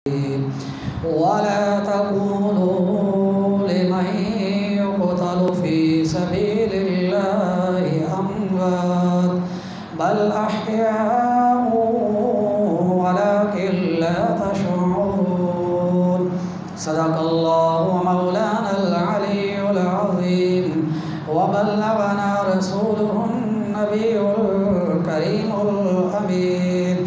वला तक़ूलू लिमन युक़तलु फ़ी सबीलिल्लाहि अम्वात बल अहयाउ वलाकिन ला तशऊरून। सदक़ल्लाहु मौलानल अलियुल अज़ीम व बल्लगना रसूलुहुन नबियुल करीमुल अमीन।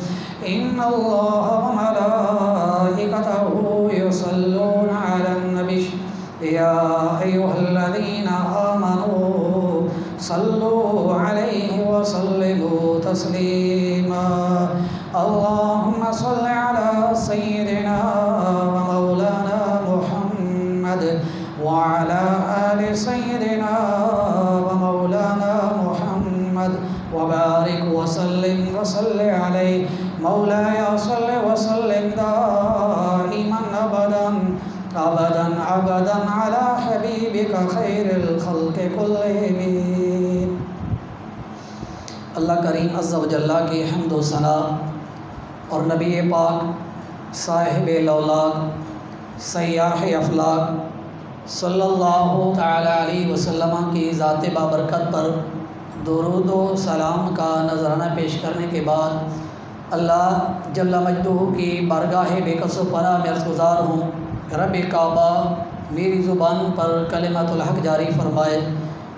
इन्नल्लाह व मलाइकतहु युसल्लूना अलन नबी या अय्युहल्लज़ीना आमनू सल्लू अलैहि व सल्लिमू तस्लीमा। अल्लाहुम्मा सल्लि अला सय्यिदिना व मौलाना मुहम्मद व अला आलि सय्यिदिना व मौलाना मुहम्मद व बारिक व सल्लिम व सल्लि अलैहि मौलाया सल्लि व सल्लिम दाइमन अबदन अबदन अबदन अला हबीबिका खैरिल खल्क़ि कुल्लिहिम। अल्लाह करीम अज़्ज़ा व जल्ला की हम्द व सना और नबी पाक साहिब लौलाक सय्याह अफलाक सल्लल्लाहु तआला अलैहि वसल्लम की ज़ात बाबरकत पर दुरूद व सलाम का नजराना पेश करने के बाद अल्लाह जल्ला मजदूह की बारगाह बेकस पनाह में अर्ज़गुज़ार हूँ। रब काबा मेरी ज़ुबान पर कलिमतुल हक़ जारी फरमाए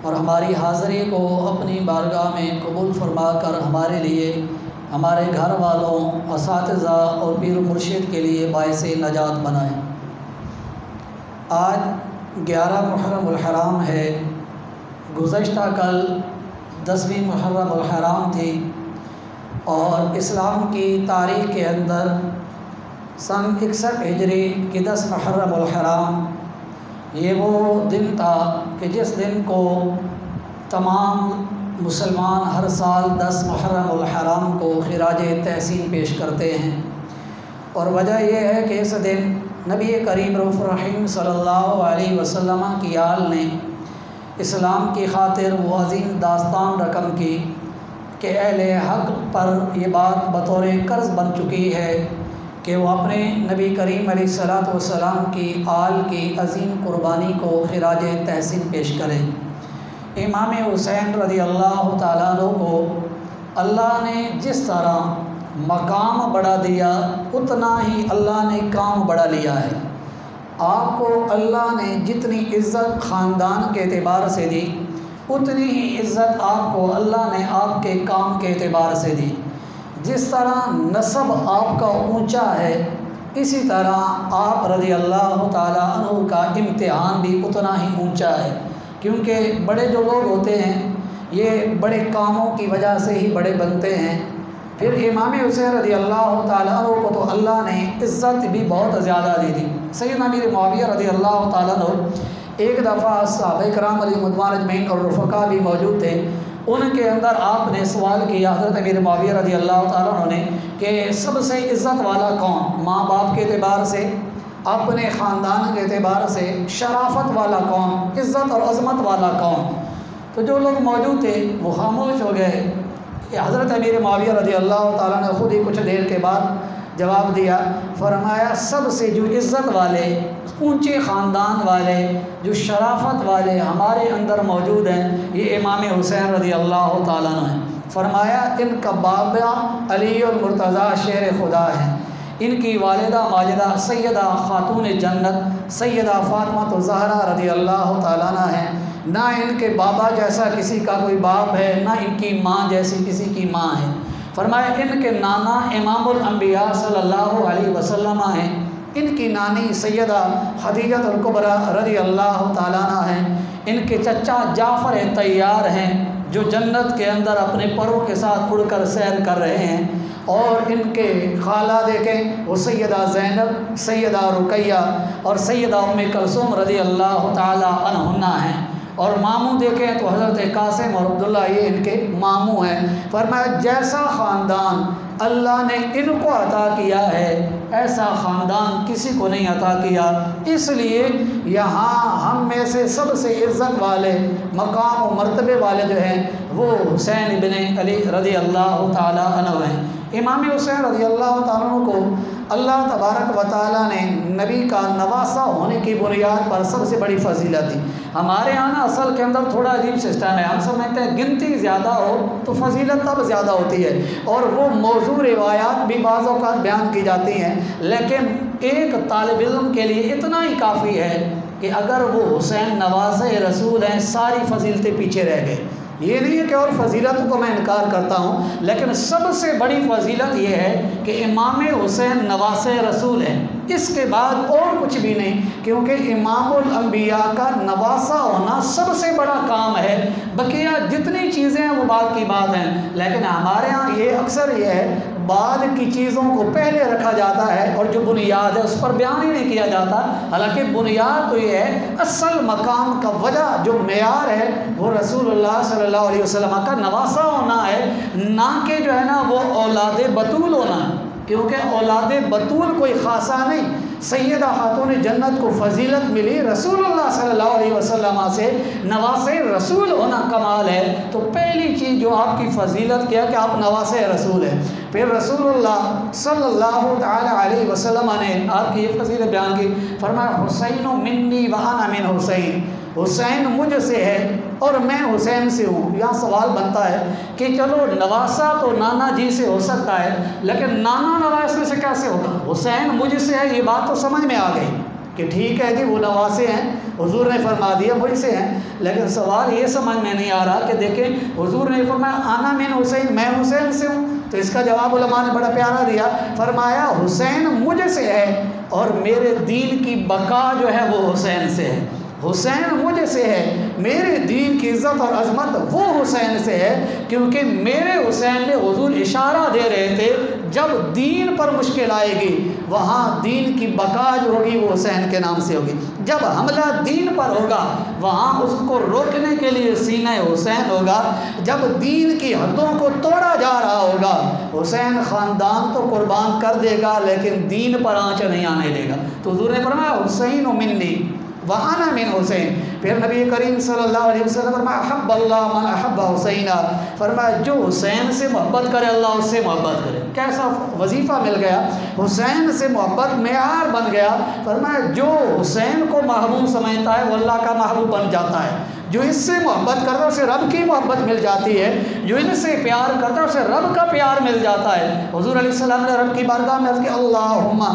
और हमारी हाज़िरी को अपनी बारगाह में कबूल फरमा कर हमारे लिए, हमारे घर वालों, असातिज़ा और पीर मुर्शिद के लिए बाइस नजात बनाए। आज 11 मुहर्रमुल हराम है। गुज़श्ता कल 10वीं मुहर्रमुल हराम थी और इस्लाम की तारीख़ के अंदर सन 61 हिजरी की 10 मुहर्रमुल हराम ये वो दिन था कि जिस दिन को तमाम मुसलमान हर साल 10 मुहर्रमुल हराम को खिराज तहसीन पेश करते हैं। और वजह यह है कि इस दिन नबी करीम रऊफ़ रहीम सल्लल्लाहु अलैहि वसल्लम की आल ने इस्लाम की खातिर वो अज़ीम दास्तान रकम की कि अहले हक़ पर ये बात बतौर कर्ज़ बन चुकी है कि वो अपने नबी करीम अलैहिस्सलातु वस्सलाम की आल की अज़ीम कुर्बानी को खिराज तहसीन पेश करें। इमाम हुसैन रज़ी अल्लाह ताला अन्हु को अल्लाह ने जिस तरह मकाम बढ़ा दिया उतना ही अल्लाह ने काम बढ़ा लिया है। आपको अल्लाह ने जितनी इज़्ज़त ख़ानदान के एतबार से दी उतनी ही इज़्ज़त आपको अल्लाह ने आपके काम के एतबार से दी। जिस तरह नसब आपका ऊंचा है इसी तरह आप रज़ी अल्लाह ताला अन्हु का इम्तिहान भी उतना ही ऊंचा है, क्योंकि बड़े जो लोग होते हैं ये बड़े कामों की वजह से ही बड़े बनते हैं। फिर इमाम हुसैन रज़ी अल्लाह ताला अन्हु को तो अल्लाह ने इज़्ज़त भी बहुत ज़्यादा दी थी। सैयदना अमीर मुआविया रज़ी अल्लाह ताला अन्हु एक दफ़ा सहाबा किराम अलैहिमुर्रिज़वान अजमईन और रफ़क़ा भी मौजूद थे। उनके अंदर आपने सवाल किया हज़रत अमीर मुआविया रज़ी अल्लाह ताला अन्हु ने कि सबसे इज़्ज़त वाला कौन, माँ बाप के एतबार से, अपने ख़ानदान के एतबार से शराफ़त वाला कौन, इज़्ज़त और अज़मत वाला कौन। तो जो लोग मौजूद थे वो खामोश हो गए। हज़रत अमीर मुआविया रज़ी अल्लाह ताला ने खुद ही कुछ देर के बाद जवाब दिया, फरमाया सबसे जो इज़्ज़त वाले, ऊंचे ख़ानदान वाले, जो शराफ़त वाले हमारे अंदर मौजूद हैं ये इमाम हुसैन रज़ी अल्लाह ताला अन्हु हैं। फरमाया इनका बाबा अलीउल मुर्तज़ा शेर खुदा है, इनकी वालिदा माजिदा सैयदा खातून जन्नत सैयदा फ़ातिमा ज़हरा रज़ी अल्लाह ताला अन्हा हैं। ना इनके बाबा जैसा किसी का कोई बाप है, ना इनकी माँ जैसी किसी की माँ है। फरमाया इनके नाना इमामुल अंबिया सल्लल्लाहु अलैहि वसल्लम हैं, इनकी नानी सैयदा खदीजतुल कुबरा रज़ी अल्लाह ताला अन्हा हैं। इनके चचा जाफ़र तैयार हैं जो जन्नत के अंदर अपने परों के साथ उड़कर सैर कर रहे हैं। और इनके खाला देखें वो सैयदा ज़ैनब, सैयदा रुकैया और सैयदा उम्मे कुलसूम रज़ी अल्लाह ताला अन्हुन्ना हैं। और मामू देखें तो हज़रत कासिम और अब्दुल्ला ये इनके मामू हैं। फरमाया जैसा ख़ानदान अल्लाह ने इनको अता किया है ऐसा ख़ानदान किसी को नहीं अता किया। इसलिए यहाँ हम में से सबसे इज़्ज़त वाले, मकाम और मर्तबे वाले जो हैं वो हुसैन इब्न अली रज़ी अल्लाह ताला अन्हु हैं। इमाम हुसैन रज़ी अल्लाह ताला अन्हु को अल्लाह तबारक व तआला ने नबी का नवासा होने की बुनियाद पर सबसे बड़ी फजीलत दी। हमारे यहाँ ना असल के अंदर थोड़ा अजीब सिस्टम है, हम समझते हैं गिनती ज़्यादा हो तो फजीलत तब ज़्यादा होती है, और वो मौजू रिवायात भी बाज़ औक़ात बयान की जाती हैं, लेकिन एक तालिब इल्म के लिए इतना ही काफ़ी है कि अगर वो हुसैन नवासे रसूल हैं, सारी फजीलतें पीछे रह गए। ये नहीं है कि और फजीलत को मैं इनकार करता हूँ, लेकिन सबसे बड़ी फजीलत ये है कि इमाम हुसैन नवासे रसूल हैं, इसके बाद और कुछ भी नहीं, क्योंकि इमामुल अंबिया का नवासा होना सबसे बड़ा काम है। बकिया जितनी चीज़ें हैं वो बात की बात हैं, लेकिन हमारे यहाँ ये अक्सर ये है बाद की चीज़ों को पहले रखा जाता है और जो बुनियाद है उस पर बयान ही नहीं किया जाता। हालांकि बुनियाद तो ये है, असल मकाम का वजह जो मेयार है वो रसूलुल्लाह सल्लल्लाहु अलैहि वसल्लम का नवासा होना है, ना कि जो है ना वो औलाद बतूल होना, क्योंकि औलाद बतूल कोई ख़ासा नहीं। सैयदा खातून जन्नत को फजीलत मिली रसूलुल्लाह सल्लल्लाहु अलैहि वसल्लम से, नवासे रसूल होना कमाल है। तो पहली चीज़ जो आपकी फजीलत क्या कि आप नवासे रसूल हैं। फिर रसूलुल्लाह सल्लल्लाहु तआला अलैहि वसल्लम ने आपकी ये फजीलत बयान की, फरमाया हुसैन मिन्नी व अना मिन हुसैन, हुसैन मुझसे है और मैं हुसैन से हूँ। यहाँ सवाल बनता है कि चलो नवासा तो नाना जी से हो सकता है, लेकिन नाना नवासे से कैसे होगा? हुसैन मुझसे है, ये बात तो समझ में आ गई कि ठीक है जी वो नवासे हैं, हुजूर ने फरमा दिया मुझसे हैं, लेकिन सवाल ये समझ में नहीं आ रहा कि देखें हुजूर ने फरमाया आना मिन हुसैन, मैं हुसैन से हूँ, तो इसका जवाब उलमा ने बड़ा प्यारा दिया, फरमाया हुसैन मुझसे है और मेरे दीन की बका जो है वो हुसैन से है। हुसैन मुझसे है, मेरे दीन की इज़्ज़त और अज़मत वो हुसैन से है, क्योंकि मेरे हुसैन ने हुजूर इशारा दे रहे थे जब दीन पर मुश्किल आएगी वहाँ दीन की बका जो होगी वो हुसैन के नाम से होगी। जब हमला दीन पर होगा वहाँ उसको रोकने के लिए सीना हुसैन होगा। जब दीन की हदों को तोड़ा जा रहा होगा हुसैन ख़ानदान तो कुर्बान कर देगा, लेकिन दीन पर आँच नहीं आने देगा। तो हुजूर ने फरमाया हुसैन मिन्नी व अना मिन हुसैन। फिर नबी करीम सल्लल्लाहु अलैहि वसल्लम फरमाया अहब्बल्लाह मन अहब्ब हुसैना, फरमाया जो हुसैन से मोहब्बत करे अल्लाह उससे मोहब्बत करे। कैसा वजीफ़ा मिल गया, हुसैन से मोहब्बत मेयार बन गया। फरमाया जो हुसैन को महबूब समझता है वो अल्लाह का महबूब बन जाता है, जो इससे मोहब्बत करता है उसे रब की मोहब्बत मिल जाती है, जो इनसे प्यार करता है उसे रब का प्यार मिल जाता है। हुजूर अलैहिस्सलाम ने रब की बारगाह में अर्ज़ किया अल्लाहुम्मा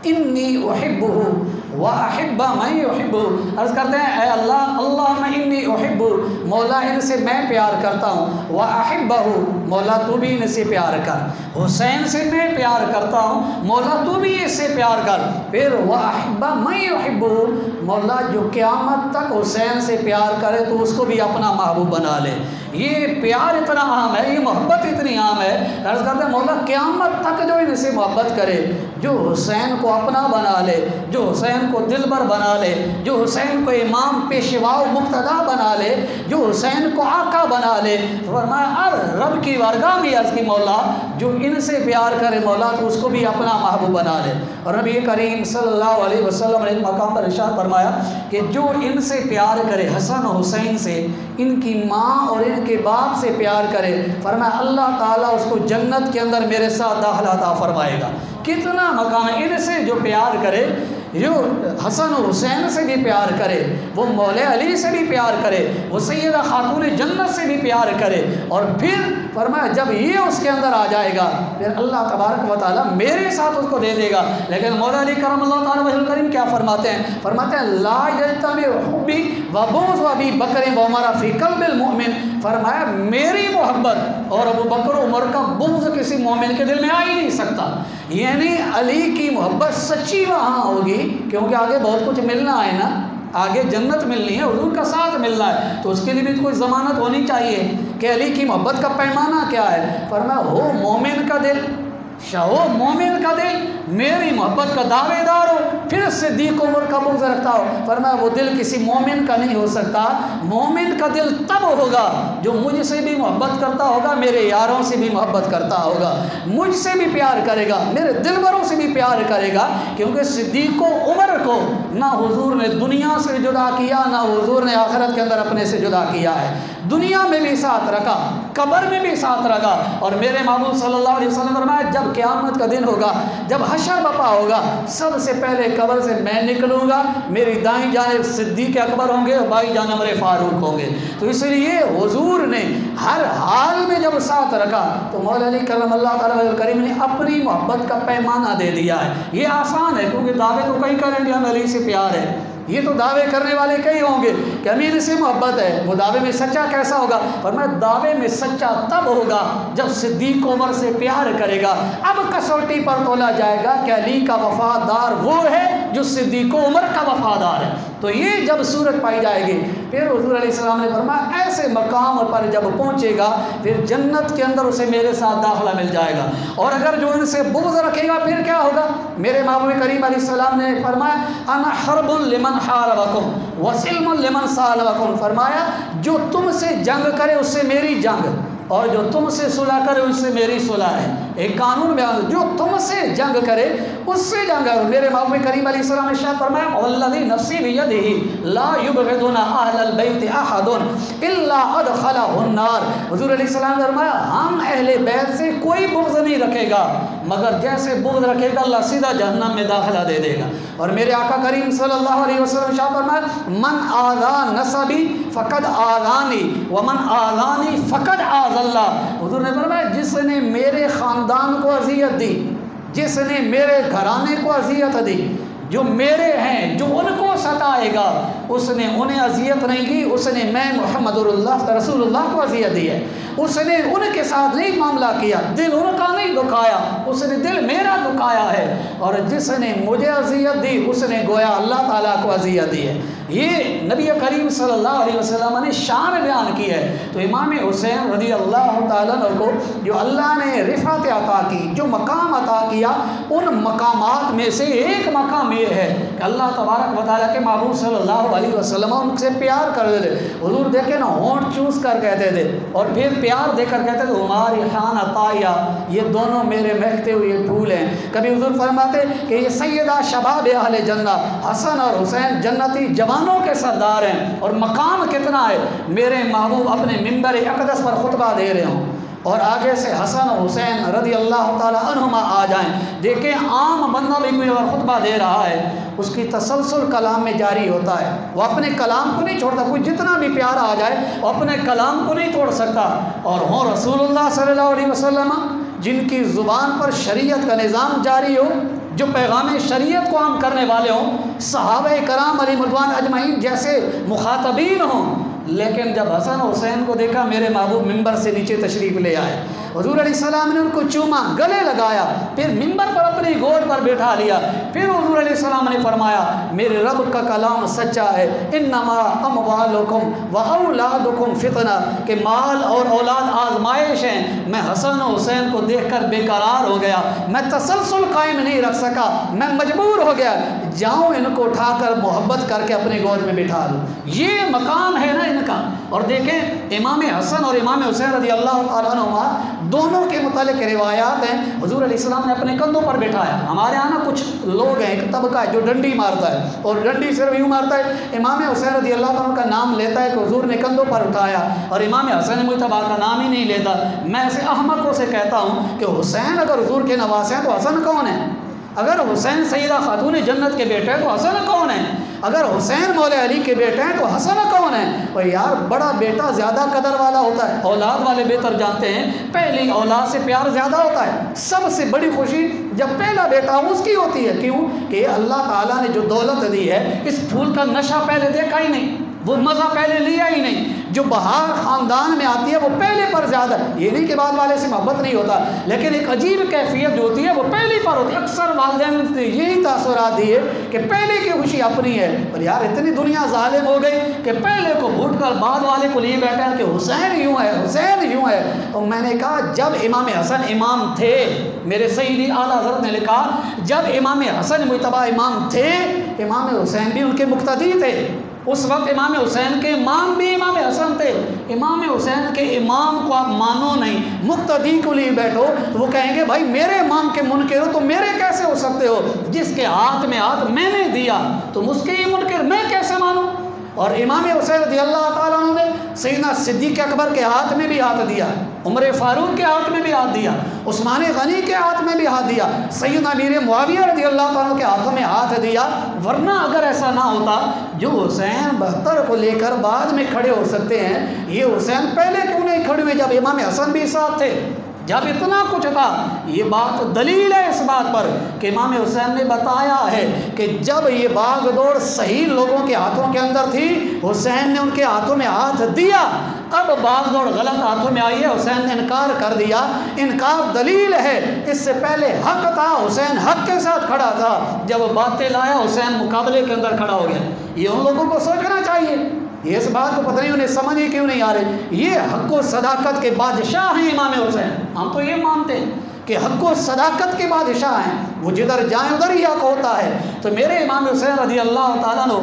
इन्नी उहिब्बुहु व अहिब्बा मैं युहिब्बुहु। अर्ज़ करते हैं ऐ अल्लाह, अल्लाहुम्मा इन्नी उहिब्बु, मौला इनसे मैं प्यार करता हूँ, व अहिब्बहु, मौला तू भी इनसे प्यार कर। हुसैन से मैं प्यार करता हूँ, मौला तू भी इससे प्यार कर। फिर व अहिब्बा मैं युहिब्बुहु, मौला जो क़यामत तक हुसैन से प्यार करे तो उसको भी अपना महबूब बना ले। ये प्यार इतना आम है, ये मोहब्बत इतनी आम है। अर्ज़ करते हैं मौला क़यामत तक जो इनसे मोहब्बत करे, जो हुसैन को अपना बना ले, जो हुसैन को दिलबर बना ले, जो हुसैन को इमाम पेशवा मुक्तदा बना ले, जो हुसैन को आका बना ले। फरमाया अब रब की बारगाह में अर्ज़ की मौला जो इनसे प्यार करे मौला तो उसको भी अपना महबूब बना ले। और नबी करीम सल्लल्लाहु अलैहि वसल्लम ने एक मकाम पर इरशाद फरमाया कि जो इनसे प्यार करे, हसन हुसैन से, इनकी माँ और इनके बाप से प्यार करे, फरमाया अल्लाह ताला उसको जन्नत के अंदर मेरे साथ दाखिला अता फरमाएगा। कितना मकाम है। इनसे जो प्यार करे, जो हसन हुसैन से भी प्यार करे, वो मौले अली से भी प्यार करे, वो सैयदा खातून जन्नत से भी प्यार करे, और फिर फरमाया जब ये उसके अंदर आ जाएगा फिर अल्लाह तबारक व तआला मेरे साथ उसको दे देगा। लेकिन मौला अली करमल्लाहु ताला वजहुल करीम क्या फरमाते हैं? फरमाते हैं ला यजतमी हुब्बी व बुग़्ज़ अबी बकर व उमर फ़ी क़ल्बिल मुमिन। फरमाया मेरी मोहब्बत और अबू बकर उमर का बुग़्ज़ किसी मोमिन के दिल में आ ही नहीं सकता। यानी अली की मोहब्बत सच्ची वहाँ होगी, क्योंकि आगे बहुत कुछ मिलना है ना, आगे जन्नत मिलनी है, हुजूर का साथ मिलना है, तो उसके लिए भी तो कोई ज़मानत होनी चाहिए कि अली की मोहब्बत का पैमाना क्या है। फरमाया हो मोमिन का दिल, शाहो मोमिन का दिल मेरी मोहब्बत का दावेदार हो, फिर सिद्दीक़ उमर का बुग़्ज़ रखता हो। फरमाया वो दिल किसी मोमिन का नहीं हो सकता। मोमिन का दिल तब होगा जो मुझसे भी मोहब्बत करता होगा, मेरे यारों से भी मोहब्बत करता होगा, मुझसे भी प्यार करेगा, मेरे दिलबरों से भी प्यार करेगा। क्योंकि सिद्दीक़ उमर को ना हुजूर ने दुनिया से जुदा किया, ना हुजूर ने आखिरत के अंदर अपने से जुदा किया है, दुनिया में भी साथ रखा, कब्र में भी साथ रखा। और मेरे महबूब सल्लल्लाहु अलैहि वसल्लम फरमाया जब क़यामत का दिन होगा, जब हशर बपा होगा, सबसे पहले कब्र से मैं निकलूँगा, मेरी दाईं जानिब सिद्दीक़ अकबर होंगे और बाईं जानिब मेरे फ़ारूक होंगे। तो इसलिए हुजूर ने हर हाल में जब साथ रखा तो मौला अली करमल्लाहु ताला वजहुल करीम ने अपनी मोहब्बत का पैमाना दे दिया है। ये आसान है क्योंकि दावे तो कई करेंगे हम अली से प्यार है, ये तो दावे करने वाले कई होंगे कि अमीर से मोहब्बत है, वो दावे में सच्चा कैसा होगा? और मैं दावे में सच्चा तब होगा जब सिद्दीक़ उमर से प्यार करेगा। अब कसौटी पर तोला जाएगा कि अली का वफादार वो है जो सिद्दीक़ उमर का वफादार है। तो ये जब सूरत पाई जाएगी, फिर हुज़ूर अलैहिस्सलाम ने फरमाया ऐसे मकाम पर जब पहुँचेगा फिर जन्नत के अंदर उसे मेरे साथ दाखिला मिल जाएगा। और अगर जो इनसे बुग़्ज़ रखेगा फिर क्या होगा? मेरे महबूब करीम अलैहिस्सलाम ने फरमाया अना हर्बुल लिमन हारबकुम वसिल्मुल लिमन सालबकुम, फरमाया जो तुमसे जंग करे उससे मेरी जंग, और जो तुमसे सुलह करे उससे मेरी सुलह है। एक कानून बयान, जो तुमसे जंग करे उससे जंग है। मेरे महबूब करीम अलैहिस्सलाम ने इरशाद फरमाया वल्लज़ी नफ़्सी बियदिही ला युबग़िदुना अहलल बैत अहदुन इल्ला अदख़लहुन नार। हुज़ूर अलैहिस्सलाम ने फरमाया हम अहले बैत से कोई बुग़्ज़ नहीं रखेगा, मगर जैसे बुग़्ज़ रखेगा अल्लाह सीधा जहन्नम में दाखिला दे देगा। और मेरे आका करीम सल्लल्लाहु अलैहि वसल्लम ने इरशाद फरमाया मन आज़ा नसबी फ़क़द आज़ानी व मन आज़ानी फ़क़द आज़ल्लाह। हुज़ूर ने फरमाया जिसने मेरे ख़ानदान को अज़ियत दी, जिसने मेरे घराने को अज़ियत दी, जो मेरे हैं जो उनको सताएगा उसने उन्हें अज़ियत नहीं की, उसने मैं मुहम्मदुर रसूलुल्लाह को अज़ियत दी है। उसने उनके साथ नहीं मामला किया, दिल उनका नहीं दुखाया, उसने दिल मेरा दुखाया है। और जिसने मुझे अज़ियत दी उसने गोया अल्लाह ताला को अज़ियत दी है। ये नबी करीम सल्लल्लाहु अलैहि वसल्लम ने शान बयान की है। तो इमाम हुसैन रज़ी अल्लाह ताला अन्हु को जो अल्लाह ने रिफ़ात अता की, जो मकाम अता किया, उन मकामात में से एक मकाम ये है कि अल्लाह तबारक व तआला के महबूब सल्लल्लाहु अलैहि वसल्लम उनसे प्यार करते थे। हुज़ूर देखे ना होंठ चूस कर कहते थे और फिर प्यार देकर कहते थे उमारी खान अताया, ये दोनों मेरे महकते हुए फूल हैं। कभी हुज़ूर फरमाते कि ये सैयदा शबाब अहले जन्नत, हसन और हुसैन जन्नती जवानों के सरदार हैं। और मकाम कितना है, मेरे महबूब अपने मिंबर अक़दस पर खुतबा दे रहे हों और आगे से हसन और हुसैन रज़ी अल्लाह ताला अन्हुमा आ जाएं। देखें आम बंदा भी कोई अगर खुतबा दे रहा है उसकी तसलसल कलाम में जारी होता है, वो अपने कलाम को नहीं छोड़ता। कोई जितना भी प्यारा आ जाए वो अपने कलाम को नहीं तोड़ सकता। और हों रसूलुल्लाह सल्लल्लाहु अलैहि वसल्लम जिनकी ज़ुबान पर शरीयत का निज़ाम जारी हो, जो पैगाम शरीयत को आम करने वाले हों, सहाबा कराम अलैहिम अजमईन जैसे मुखातबीन हों। लेकिन जब हसन हुसैन को देखा मेरे महबूब मिंबर से नीचे तशरीफ़ ले आए, हुज़ूर अलैहिस्सलाम ने उनको चूमा, गले लगाया, फिर मिंबर पर अपनी गोद पर बैठा लिया। फिर हुज़ूर अलैहिस्सलाम ने फरमाया मेरे रब का कलाम सच्चा है, इन्नमा अमवालुकुम व औलादुकुम फितना, के माल और औलाद आजमाइश हैं। मैं हसन और हुसैन को देखकर बेकरार हो गया, मैं तसलसल कायम नहीं रख सका, मैं मजबूर हो गया, जाऊँ इनको उठाकर मोहब्बत करके अपने गोद में बिठा लूँ। ये मकाम है ना इनका। और देखें इमाम हसन और इमाम हुसैन रज़ी अल्लाह तआला अन्हुमा दोनों के मुतालिक रिवायात हैं। हुज़ूर अलैहिस्सलाम ने अपने कंधों पर बैठाया। हमारे यहाँ ना कुछ लोग हैं, एक तबका है जो डंडी मारता है और डंडी सिर्फ यूँ मारता है। इमाम हुसैन रज़ी अल्लाह तआला का नाम लेता है कि हुज़ूर ने कंधों पर उठाया, और इमाम हसन मुजतबा का नाम ही नहीं लेता। मैं ऐसे अहमकों से कहता हूँ कि हुसैन अगर हुज़ूर के नवासे हैं तो हसन कौन है? अगर हुसैन सैयदा खातून जन्नत के बेटे हैं तो हसन कौन है? अगर हुसैन मौला अली के बेटे हैं तो हसन कौन है? और यार बड़ा बेटा ज़्यादा कदर वाला होता है। औलाद वाले बेहतर जानते हैं, पहली औलाद से प्यार ज़्यादा होता है। सबसे बड़ी खुशी जब पहला बेटा उसकी होती है। क्यों? कि अल्लाह ताला ने जो दौलत दी है, इस फूल का नशा पहले देखा ही नहीं, वो मज़ा पहले लिया ही नहीं। जो बहार ख़ानदान में आती है वो पहले पर ज़्यादा, ये नहीं कि बाद वाले से मोहब्बत नहीं होता, लेकिन एक अजीब कैफियत जो होती है वो पहली पर होती है। अक्सर वालिदैन ने यही तासुरात दिए कि पहले की खुशी अपनी है। पर यार इतनी दुनिया ज़ालिम हो गई कि पहले को भूल कर बाद वाले को लिए बैठा है कि हुसैन यूँ है, हुसैन यूँ है। तो मैंने कहा जब इमाम हसन इमाम थे, मेरे सैयदी आला हज़रत ने लिखा, जब इमाम हसन मुजतबा इमाम थे, इमाम हुसैन भी उनके मुक्तदी थे। उस वक्त इमाम हुसैन के इमाम भी इमाम हसन थे। इमाम हुसैन के इमाम को आप मानो नहीं, मुक्तदी को लिए बैठो तो वो कहेंगे भाई मेरे इमाम के मुनकिर हो तो मेरे कैसे हो सकते हो? जिसके हाथ में हाथ मैंने दिया तुम उसके ही मुनकिर मैं कैसे मानूं? और इमाम हुसैन रज़ियल्लाहु ताला अन्हु ने सैयदना सिद्दीक़ अकबर के हाथ में भी हाथ दिया, उमर फारूक के हाथ में भी हाथ दिया, उस्मान गनी के हाथ में भी हाथ दिया, सैयदना अमीर मुआविया रज़ियल्लाहु ताला के हाथों में हाथ दिया। वरना अगर ऐसा ना होता, जो हुसैन 72 को लेकर बाद में खड़े हो सकते हैं, ये हुसैन पहले क्यों नहीं खड़े हुए जब इमाम हसन भी साथ थे, जब इतना कुछ था। ये बात दलील है इस बात पर कि इमाम हुसैन ने बताया है कि जब ये भाग दौड़ सही लोगों के हाथों के अंदर थी, हुसैन ने उनके हाथों में हाथ दिया। अब भाग दौड़ गलत हाथों में आई है, हुसैन ने इनकार कर दिया। इनकार दलील है, इससे पहले हक था, हुसैन हक के साथ खड़ा था। जब बातिल आया, हुसैन मुकाबले के अंदर खड़ा हो गया। ये उन लोगों को सोचना चाहिए। ये इस बात को पता नहीं उन्हें समझ ही क्यों नहीं आ रही। ये हक व सदाकत के बादशाह हैं इमाम हुसैन। हम तो ये मानते हैं कि हक व सदाकत के बादशाह हैं, वो जिधर जाए उधर ही हक होता है। तो मेरे इमाम हुसैन रज़ियल्लाहु ताला अन्हु,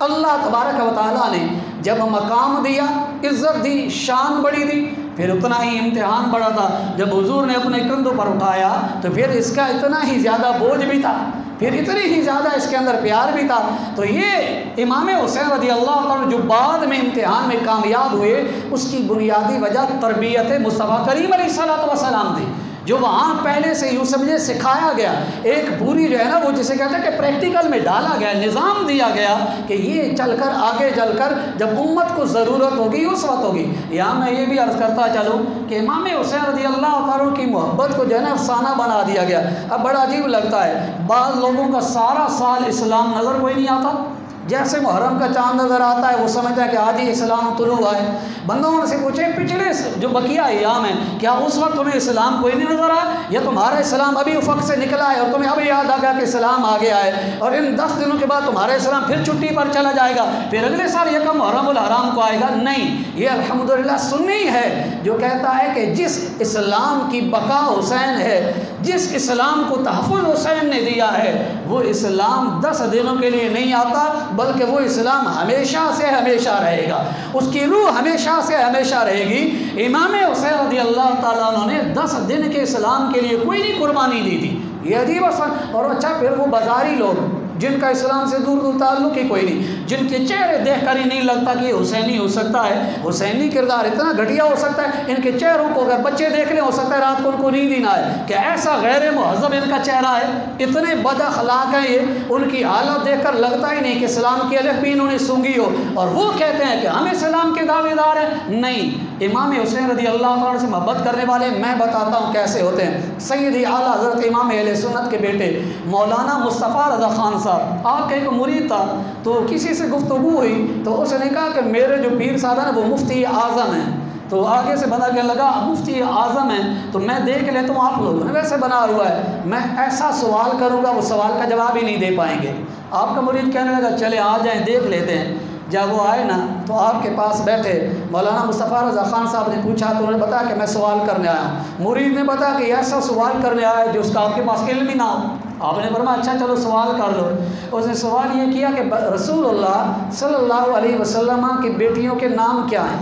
अल्लाह तबारक व तआला ने जब मकाम दिया, इज़्ज़त दी, शान बड़ी दी, फिर उतना ही इम्तिहान बड़ा था। जब हुजूर ने अपने कंधों पर उठाया तो फिर इसका इतना ही ज़्यादा बोझ भी था, फिर इतनी ही ज़्यादा इसके अंदर प्यार भी था। तो ये इमाम हुसैन रज़ियल्लाहु ताला जो बाद में इम्तिहान में कामयाब हुए, उसकी बुनियादी वजह तरबियत मुस्तफ़ा करीम अलैहिस्सलातु वस्सलाम थी, जो वहाँ पहले से यूँ समझे सिखाया गया। एक पूरी जो है ना, वो जिसे कहते हैं कि प्रैक्टिकल में डाला गया, निज़ाम दिया गया कि ये चलकर आगे चलकर जब उम्मत को ज़रूरत होगी उस वक्त होगी। यहाँ मैं ये भी अर्ज़ करता चलूँ कि इमाम हुसैन रज़ियल्लाहु ताला की मोहब्बत को जो है ना अफसाना बना दिया गया। अब बड़ा अजीब लगता है, बाद लोगों का सारा साल इस्लाम नज़र कोई नहीं आता। जैसे मुहर्रम का चांद नज़र आता है, वो समझता है कि आज ही इस्लाम तुलू आए। बंदों से पूछे पिछले जो बकिया अय्याम हैं, क्या उस वक्त तुम्हें इस्लाम कोई नहीं नज़र आया, या तुम्हारा इस्लाम अभी उफ़क़ से निकला है और तुम्हें अभी याद आ गया कि इस्लाम आ गया है, और इन 10 दिनों के बाद तुम्हारा इस्लाम फिर छुट्टी पर चला जाएगा, फिर अगले साल यकम मुहर्रमुल हराम को आएगा? नहीं, ये अल्हम्दुलिल्लाह सुन्नी है जो कहता है कि जिस इस्लाम की बका हुसैन है, जिस इस्लाम को तहफ़्फ़ुज़ हुसैन ने दिया है, वो इस्लाम 10 दिनों के लिए नहीं आता, बल्कि वो इस्लाम हमेशा से हमेशा रहेगा, उसकी रूह हमेशा से हमेशा रहेगी। इमाम हुसैन रज़ियल्लाहु ताला अन्हु ने 10 दिन के इस्लाम के लिए कोई नहीं कुर्बानी दी थी। ये अजीब असन। और अच्छा, फिर वो बाज़ारी लोग जिनका इस्लाम से दूर दूर ताल्लुक़ ही कोई नहीं, जिनके चेहरे देख कर ही नहीं लगता कि ये हुसैनी हो सकता है, हुसैनी किरदार इतना घटिया हो सकता है, इनके चेहरों को अगर बच्चे देख लें हो सकता है रात को उनको नींद ही ना आए कि ऐसा गैर मुहज़्ज़ब इनका चेहरा है, इतने बद अखलाक हैं ये। उनकी हालत देख कर लगता ही नहीं कि इस्लाम की अलफ़ भी इन्होंने सूंघी हो, और वो कहते हैं कि हम इस्लाम के दावेदार हैं। नहीं, इमाम हुसैन रज़ियल्लाहु ताला से मोहब्बत करने वाले मैं बताता हूँ कैसे होते हैं। सैयदी आला हज़रत इमाम अहले सुन्नत के बेटे मौलाना मुस्तफ़ा रज़ा ख़ान साहब, आपका एक मुरीद था, तो किसी से गुफ्तगू हुई तो उसने कहा कि मेरे जो पीर साहब हैं वो मुफ्ती आज़म हैं। तो आगे से बना के लगा मुफ्ती आज़म है, तो मैं देख लेता हूँ आप लोगों ने वैसे बना हुआ है, मैं ऐसा सवाल करूँगा वो सवाल का जवाब ही नहीं दे पाएंगे। आपका मुरीद कहने लगा चले आ जाएँ देख लेते हैं। जब वो आए ना तो आपके पास बैठे मौलाना मुस्तफ़ा रज़ा ख़ान साहब ने पूछा तो उन्होंने बताया कि मैं सवाल करने आया हूँ। मुरीद ने बताया कि ऐसा सवाल करने आया है जो उसका आपके पास इल्म ही ना हो। आपने फरमाया अच्छा चलो सवाल कर लो। उसने सवाल ये किया कि रसूलुल्लाह सल्लल्लाहु अलैहि वसल्लम की बेटियों के नाम क्या हैं।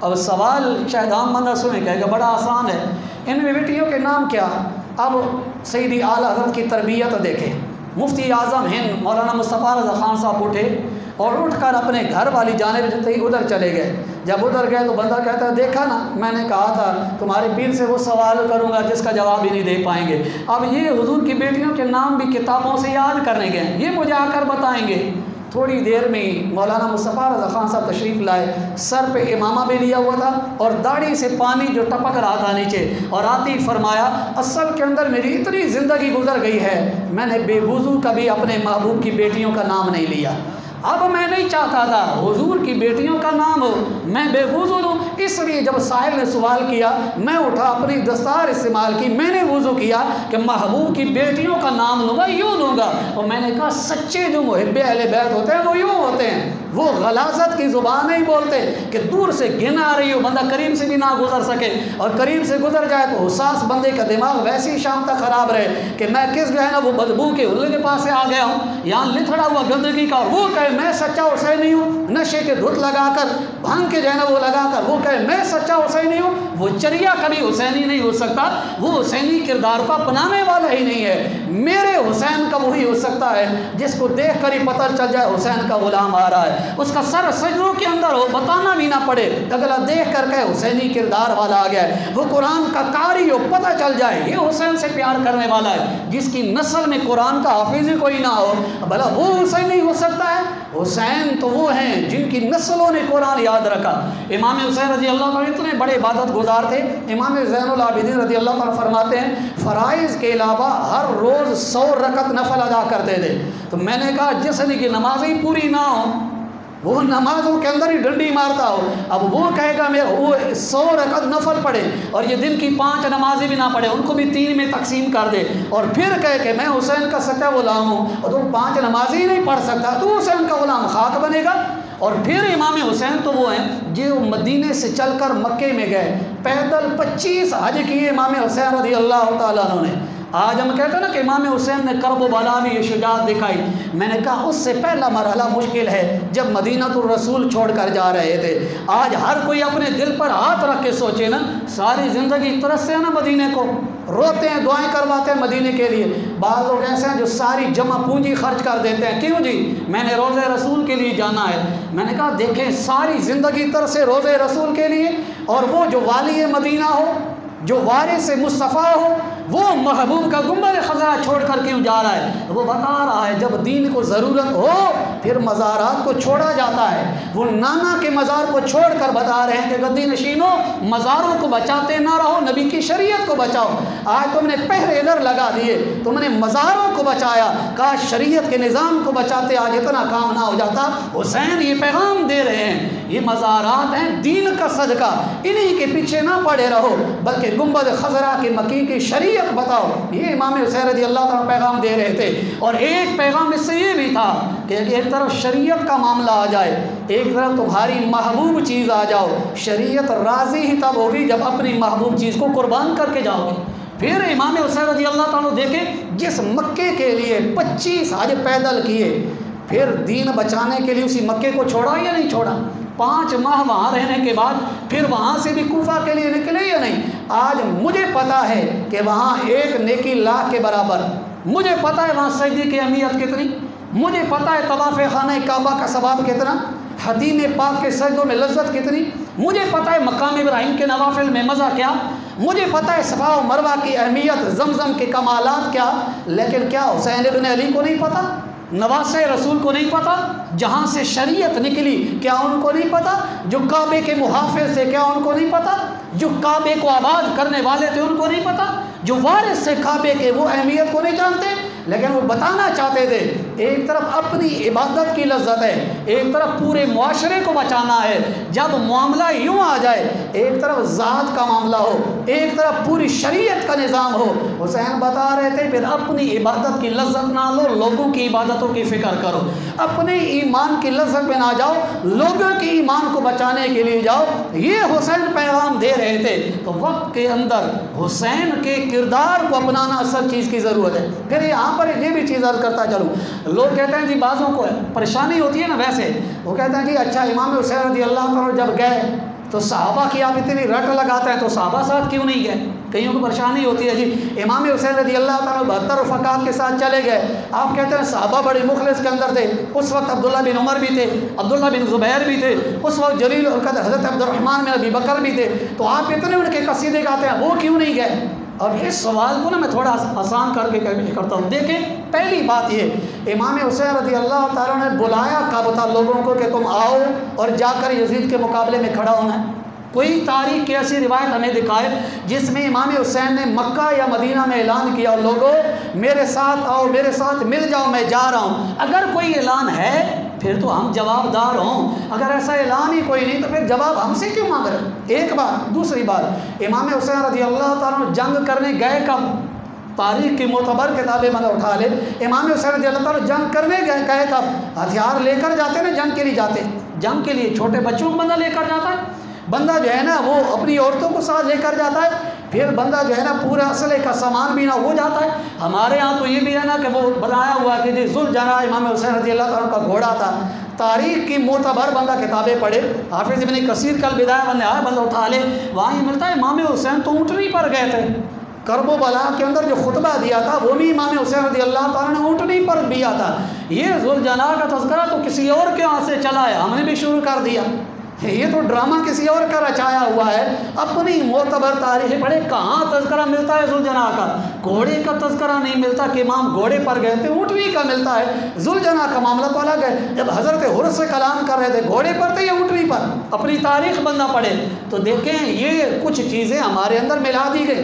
अब सवाल शायद आम बंदा सुने कहेगा बड़ा आसान है, इन बेटियों के नाम क्या। अब सैयदी आला हज़रत की तरबियत देखें। मुफ्ती आज़म हिंद मौलाना मुस्तफ़ा रज़ा ख़ान साहब उठे और उठकर अपने घर वाली जानिब जैसे ही उधर चले गए। जब उधर गए तो बंदा कहता है देखा ना मैंने कहा था तुम्हारे पीर से वो सवाल करूंगा जिसका जवाब ही नहीं दे पाएंगे। अब ये हुजूर की बेटियों के नाम भी किताबों से याद करने गए, ये मुझे आकर बताएंगे। थोड़ी देर में मौलाना मुस्तफ़ा रज़ा ख़ान साहब तशरीफ़ लाए, सर पे इमामा भी लिया हुआ था और दाढ़ी से पानी जो टपक रहा था नीचे, और आते ही फरमाया असल के अंदर मेरी इतनी ज़िंदगी गुजर गई है मैंने बेवुज़ू कभी अपने महबूब की बेटियों का नाम नहीं लिया। अब मैं नहीं चाहता था हुजूर की बेटियों का नाम हो, मैं बेवुज़ू लूँ, इसलिए जब साहिल ने सवाल किया मैं उठा अपनी दस्तार इस्तेमाल की, मैंने वुज़ू किया कि महबूब की बेटियों का नाम लूँगा, यूँ लूँगा। और मैंने कहा सच्चे जो मुहिब्बे अहले बैत होते हैं वो यूँ होते हैं, वो गलाज़त की ज़ुबान नहीं बोलते कि दूर से गिन आ रही हो बंदा करीब से भी ना गुजर सके, और करीब से गुजर जाए तो हुसास बंदे का दिमाग वैसे ही शाम तक ख़राब रहे कि मैं किस जो है ना वो बदबू के उल्ले के पास से आ गया हूँ, यहाँ लिथड़ा हुआ गंदगी का, वो कहे मैं सच्चा हुसैनी हूँ, नशे के धुत लगाकर भांग के जो है ना वो लगाकर वो कहे मैं सच्चा हुसैनी हूँ, वो चरिया कभी हुसैनी नहीं हो सकता, वो हुसैनी किरदार को अपनाने वाला ही नहीं है। मेरे हुसैन का वही हो सकता है जिसको देख कर ही पता चल जाए हुसैन का गुलाम आ रहा है, उसका सर सजदों के अंदर हो, बताना भी ना पड़े, अगला देख कर कहे हुसैनी किरदार वाला आ गया है, वो कुरान का कारी हो, पता चल जाए ये हुसैन से प्यार करने वाला है। जिसकी नस्ल में कुरान का हाफिज ही कोई ना हो, भला वो हुसैन नहीं हो सकता है? हुसैन तो वो हैं जिनकी नस्लों ने कुरान याद रखा। इमाम हुसैन रज़ी अल्लाह ताला इतने बड़े इबादत गुजार थे। इमाम ज़ैनुल आबिदीन रज़ी अल्लाह ताला फरमाते हैं फ़राइज़ के अलावा हर रोज़ 100 रकत नफल अदा करते थे। तो मैंने कहा जिसने की नमाज ही पूरी ना हो, वो नमाज़ों के अंदर ही डंडी मारता हो, अब वो कहेगा मैं वो 100 रकत नफल पढ़े और ये दिन की 5 नमाजें भी ना पढ़े, उनको भी 3 में तकसीम कर दे और फिर कहे कि मैं हुसैन का सच्चा गुलाम हूँ, और तुम 5 नमाजें ही नहीं पढ़ सकता तो हुसैन का गुलाम खाक बनेगा। और फिर इमाम हुसैन तो वो हैं जो मदीने से चलकर मक्के में गए, पैदल 25 हज किए इमाम हुसैन रज़ी अल्लाह तआला अन्हु ने। आज हम कहते हैं ना कि इमाम हुसैन ने करब बला में ये शुजाअत दिखाई, मैंने कहा उससे पहला मरहला मुश्किल है जब मदीनतुर रसूल छोड़ कर जा रहे थे। आज हर कोई अपने दिल पर हाथ रख के सोचे ना, सारी ज़िंदगी तरसते हैं ना मदीने को, रोते हैं, दुआएं करवाते हैं मदीने के लिए। बाद लोग ऐसे हैं जो सारी जमा पूंजी खर्च कर देते हैं, क्यों जी? मैंने रोज़े रसूल के लिए जाना है। मैंने कहा देखें सारी ज़िंदगी तरसे रोज़े रसूल के लिए, और वो जो वाली मदीना हो, जो वारिस मुस्तफ़ा हो, वो महबूब का गुंबद खज़रा छोड़ कर क्यों जा रहा है? वो बता रहा है जब दीन को ज़रूरत हो फिर मज़ारात को छोड़ा जाता है। वो नाना के मज़ार को छोड़ कर बता रहे हैं कि गद्दी नशीनों मज़ारों को बचाते ना रहो, नबी की शरीयत को बचाओ। आज तुमने पहरेदार लगा दिए, तुमने मज़ारों को बचाया, काश शरीयत के निज़ाम को बचाते आज इतना काम ना हो जाता। हुसैन ये पैगाम दे रहे हैं, ये मज़ारात हैं दीन का सदका, इन्हीं के पीछे ना पड़े रहो, बल्कि गुंबद खज़रा की मकी की शरीयत बताओ। ये इमाम हुसैन रज़ी अल्लाह ताला पैगाम दे रहे थे। और एक पैगाम इससे ये भी था कि एक तरफ शरीयत का मामला आ जाए, एक तरफ तुम्हारी महबूब चीज़ आ जाओ। शरीयत राज़ी ही तब होगी जब अपनी महबूब चीज़ को कुर्बान करके जाओगे। फिर इमाम हुसैन रज़ी अल्लाह ताला देखे जिस मक्के के लिए 25 हज पैदल किए, फिर दीन बचाने के लिए उसी मक्के को छोड़ा या नहीं छोड़ा? 5 माह वहाँ रहने के बाद फिर वहाँ से भी कूफा के लिए निकले या नहीं? आज मुझे पता है कि वहाँ एक नेकी लाख के बराबर, मुझे पता है वहाँ सजदे की अहमियत कितनी, मुझे पता है तवाफ़ खाना काबा का सवाब कितना, हदीम पाक के सजदों में लज्जत कितनी, मुझे पता है मकाम इब्राहिम के नवाफिल में मज़ा क्या, मुझे पता है सफ़ा और मरवा की अहमियत, जमज़म के कमालात क्या। लेकिन क्या हुसैन इब्न अली को नहीं पता? नवासे रसूल को नहीं पता? जहाँ से शरीयत निकली क्या उनको नहीं पता? जो काबे के मुहाफिज थे क्या उनको नहीं पता? जो काबे को आबाद करने वाले थे उनको नहीं पता? जो वारिस थे काबे के वो अहमियत को नहीं जानते? लेकिन वो बताना चाहते थे एक तरफ अपनी इबादत की लज्जत है, एक तरफ पूरे मुआशरे को बचाना है। जब मामला यूँ आ जाए, एक तरफ ज़ात का मामला हो, एक तरफ पूरी शरीयत का निज़ाम हो, हुसैन बता रहे थे फिर अपनी इबादत की लज्जत ना लो, लोगों की इबादतों की फ़िक्र करो। अपने ईमान की लज्जत में ना जाओ, लोगों के ईमान को बचाने के लिए जाओ। ये हुसैन पैगाम दे रहे थे। तो वक्त के अंदर हुसैन के किरदार को अपनाना असल चीज़ की ज़रूरत है। फिर यहाँ पर ये भी चीज़ अर्ज़ करता चलूँ, लोग कहते हैं जी बाज़ों को परेशानी होती है ना, वैसे वो कहते हैं जी अच्छा इमाम हुसैन रज़ी अल्लाह ताला जब गए तो सहाबा की आप इतनी रट लगाते हैं तो सहाबा साथ क्यों नहीं गए? कईयों को परेशानी होती है जी इमाम हुसैन रज़ी अल्लाह ताला 72 रफ़क़ात के साथ चले गए। आप कहते हैं सहाबा बड़े मुखलिस के अंदर थे। उस वक्त अब्दुल्ला बिन उमर भी थे, अब्दुल्ला बिन ज़ुबैर भी थे, उस वक्त जलील और हज़रत अब्दुर्रहमान बिन अबी बकर भी थे, तो आप इतने उनके कसीदे गाते हैं, वो क्यों नहीं गए? और इस सवाल को ना मैं थोड़ा आसान करके करता हूँ। देखें, पहली बात ये, इमाम हुसैन रज़ी अल्लाह ताला ने बुलाया कब था लोगों को कि तुम आओ और जाकर यजीद के मुकाबले में खड़ा होना है? कोई तारीख की ऐसी रिवायत हमें दिखाए जिसमें इमाम हुसैन ने मक्का या मदीना में ऐलान किया लोगों मेरे साथ आओ, मेरे साथ मिल जाओ, मैं जा रहा हूँ। अगर कोई ऐलान है फिर तो हम जवाबदार हों, अगर ऐसा ऐलान ही कोई नहीं तो फिर जवाब हमसे क्यों मांग रहे? एक बात। दूसरी बात, इमाम हुसैन रज़ी अल्लाह ताला जंग करने गए कब? तारीख़ की मोतबर किताबें मतलब उठा ले, इमाम हुसैन रज़ी अल्लाह ताला जंग करने गए कब? हथियार लेकर जाते ना, जंग के लिए जाते। जंग के लिए छोटे बच्चों को बंदा लेकर जाता है, बंदा जो है ना वो अपनी औरतों को साथ लेकर जाता है, फिर बंदा जो है ना पूरा असले का सामान भी ना हो जाता है। हमारे यहाँ तो ये भी है ना कि वो बनाया हुआ कि जी ज़ुल्ज़ुनैन इमाम हुसैन रज़ी अल्लाह ताला का घोड़ा था। तारीख़ की मोतबर बंदा किताबें पढ़े, हाफिज़ इब्न कसीर कल बिदाया वन निहाया बंदा उठा ले, वहाँ ये मिलता है इमाम हुसैन तो ऊँटनी पर गए थे। करबो बला के अंदर जो खुतबा दिया था वो भी इमाम हुसैन रज़ी अल्लाह ताला ने ऊँटनी पर दिया था। ये ज़ुलजना का तज़किरा तो किसी और के यहाँ से चला है, हमने भी शुरू कर दिया। ये तो ड्रामा किसी और का रचाया हुआ है। अपनी मोतबर तारीख पढ़े, कहाँ तज़किरा मिलता है ज़ुलजना का? घोड़े का तज़किरा नहीं मिलता कि इमाम घोड़े पर गए थे, ऊँटनी का मिलता है। ज़ुलजना का मामला तो अलग है। जब हज़रत हुर्र से कलाम कर रहे थे, घोड़े पर थे या ऊँटनी पर? अपनी तारीख बंदा पढ़े तो देखें ये कुछ चीज़ें हमारे अंदर मिला दी गई,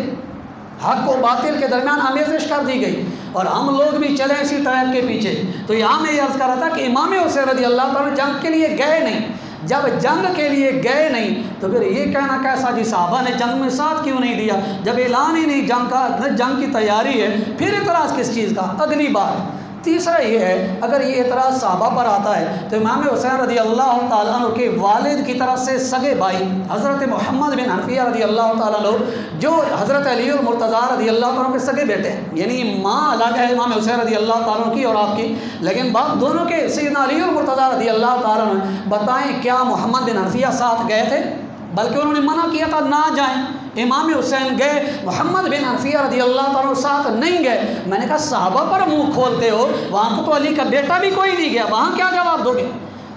हक़ व बातिल के दरमियान आमेज़श कर दी गई और हम लोग भी चले इसी ट्रैक के पीछे। तो यहाँ मैं ये अर्ज़ कर रहा था कि इमाम हुसैन रज़ी अल्लाह ताला जंग के लिए गए नहीं। जब जंग के लिए गए नहीं तो फिर ये कहना कैसा जी साहबा ने जंग में साथ क्यों नहीं दिया? जब ऐलान ही नहीं जंग का, जंग की तैयारी है, फिर इतराज़ किस चीज़ का? अगली बात तीसरा ये है, अगर ये एतराज़ सहाबा पर आता है तो इमाम हुसैन रज़ी अल्लाह ताला अन्हु के वालिद की तरफ से सगे भाई हज़रत मोहम्मद बिन हनफिया रज़ी अल्लाह ताला अन्हु जो हज़रत अली और मुर्तज़ा रज़ी अल्लाह ताला के सगे बेटे हैं, यानी माँ अलग है इमाम हुसैन रज़ी अल्लाह ताला अन्हु की और आपकी, लेकिन बाप दोनों के सैयदना अली और मुर्तज़ा रज़ी अल्लाह ताला अन्हु। बताएँ क्या मोहम्मद बिन हनफिया साथ गए थे? बल्कि उन्होंने मना किया था ना जाएं। इमाम हुसैन गए, मोहम्मद बिन हनफिया रज़ी अल्लाह ताला साथ नहीं गए। मैंने कहा सहाबा पर मुंह खोलते हो, वहाँ को तो अली का बेटा भी कोई नहीं गया, वहाँ क्या जवाब दोगे?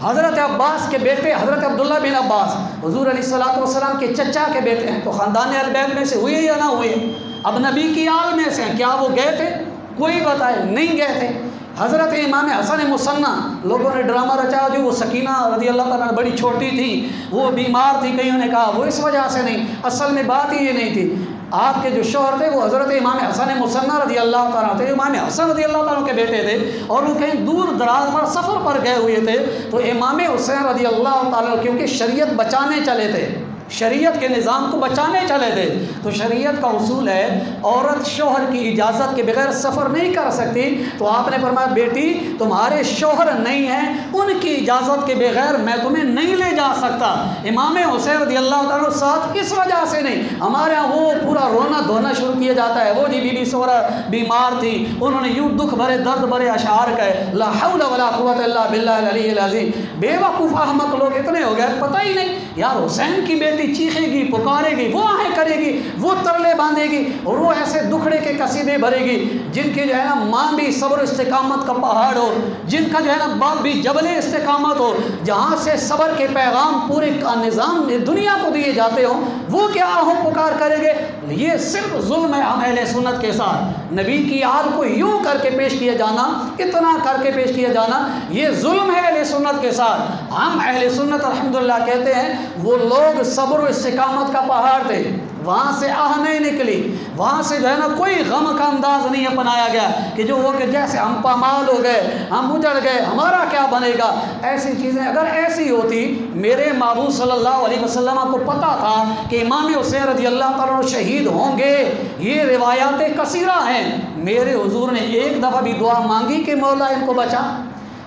हज़रत अब्बास के बेटे हज़रत अब्दुल्ला बिन अब्बास हुज़ूर अलैहिस्सलातु वस्सलाम के चचा के बेटे हैं, तो ख़ानदान अहल बैत में से हुए या ना हुए? अब नबी की आल में से क्या वो गए थे? कोई बताए नहीं गए थे। हज़रत इमाम हसन मुसन्ना, लोगों ने ड्रामा रचा जो वो सकीना रज़ी अल्लाह ताला बड़ी छोटी थी, वो बीमार थी, कईयों ने कहा वो इस वजह से नहीं, असल में बात ही ये नहीं थी। आपके जो शौहर थे वो हज़रत इमाम हसन मुसन्ना रज़ी अल्लाह ताला थे, इमाम हसन रज़ी अल्लाह ताला के बेटे थे और वो कहीं दूर दराज पर सफ़र पर गए हुए थे। तो इमाम हुसैन रज़ी अल्लाह ताला क्योंकि शरीयत बचाने चले थे, शरीयत के निज़ाम को बचाने चले थे, तो शरीयत का उसूल है औरत शौहर की इजाज़त के बगैर सफ़र नहीं कर सकती। तो आपने फरमाया बेटी तुम्हारे शौहर नहीं हैं, उनकी इजाज़त के बगैर मैं तुम्हें नहीं ले जा सकता। इमाम हुसैन रज़ी अल्लाह ताला साथ इस वजह से नहीं, हमारे यहाँ वो पूरा रोना धोना शुरू किया जाता है, वो जी बीबी सोरा बीमार थी, उन्होंने यूँ दुख भरे दर्द भरे अशार कहे, ला हौला वला कुव्वता इल्ला बिल्लाहिल अलिय्यिल अज़ीम। बेवकूफ़ अहमक लोग इतने हो गए, पता ही नहीं यार हुसैन की बेटी चीखेगी, पुकारेगी, वो आहें करेगी, वो तरले बांधेगी और वो ऐसे दुखड़े के कसीदे भरेगी जिनकी जो है ना माँ भी सब्र इस्तिकामत का पहाड़ हो, जिनका जो है ना बाप भी जबले इस्तिकामत हो, जहाँ से सब्र के पैगाम पूरे का निज़ाम दुनिया को दिए जाते हो, वो क्या आहों पुकार करेंगे? ये सिर्फ जुल्म है हम अहले सुन्नत के साथ। नबी की आल को यूँ करके पेश किया जाना, इतना करके पेश किया जाना, ये जुल्म है अहले सुन्नत के साथ। हम अहले सुन्नत अल्हम्दुलिल्लाह कहते हैं वो लोग सब्र इस्तिकामत का पहाड़ थे, वहाँ से आह नहीं निकली, वहाँ से जो है ना कोई गम का अंदाज़ नहीं अपनाया गया कि जो वो कि जैसे हम पामाल हो गए, हम उजड़ गए, हमारा क्या बनेगा। ऐसी चीज़ें अगर ऐसी होती, मेरे महबूब सल्लल्लाहु अलैहि वसल्लम को पता था कि इमाम हुसैन रज़ी अल्लाह ताला शहीद होंगे, ये रिवायातें कसीरा हैं, मेरे हुजूर ने एक दफ़ा भी दुआ मांगी कि मौला इनको बचा?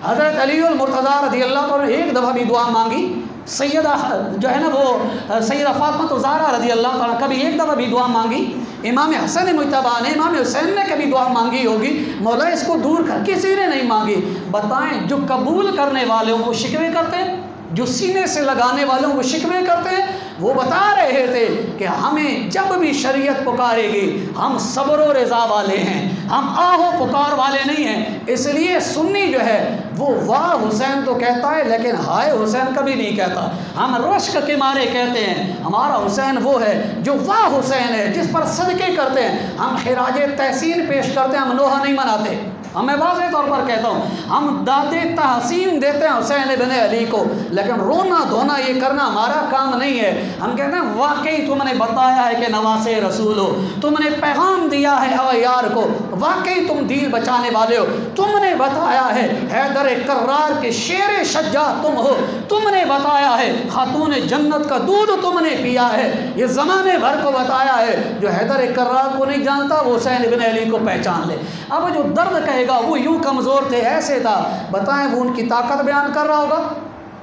हज़रत अली और मुर्तज़ा रज़ी अल्लाह ताला एक दफ़ा भी दुआ मांगी? सैयदा जो है ना वो सैयदा फातिमा ज़हरा रज़ी अल्लाह ताला कभी एक दफ़ा भी दुआ मांगी? इमाम हसन मुज्तबा ने, इमाम हुसैन ने कभी दुआ मांगी होगी मौला इसको दूर कर? किसी ने नहीं मांगी। बताएं जो कबूल करने वाले वो शिकवे करते हैं, जो सीने से लगाने वालों को शिकवे करते हैं, वो बता रहे थे कि हमें जब भी शरीयत पुकारेगी हम सब्र और रज़ा वाले हैं, हम आहो पुकार वाले नहीं हैं। इसलिए सुन्नी जो है वो वाह हुसैन तो कहता है लेकिन हाय हुसैन कभी नहीं कहता। हम रश्क के मारे कहते हैं हमारा हुसैन वो है जो वाह हुसैन है, जिस पर सदके करते हैं, हम खिराज तहसीन पेश करते हैं, हम नोहा नहीं मनाते। मैं वाज़ेह तौर पर कहता हूँ हम दादे तहसीन देते हैं हुसैन इब्ने अली को, लेकिन रोना धोना ये करना हमारा काम नहीं है। हम कहते हैं वाकई तुमने बताया है कि नवासे रसूल हो, तुमने पैगाम दिया है अवयार को, वाकई तुम दीन बचाने वाले हो, तुमने बताया है हैदर कर्रार के शेर शज्जा तुम हो, तुमने बताया है खातून जन्नत का दूध तुमने पिया है, ये ज़माने भर को बताया है। जो हैदर कर्रार को नहीं जानता वो हुसैन इब्ने अली को पहचान ले। अब जो दर्द कहेगा वो यूँ कमज़ोर थे, ऐसे था, बताएं वो उनकी ताकत बयान कर रहा होगा?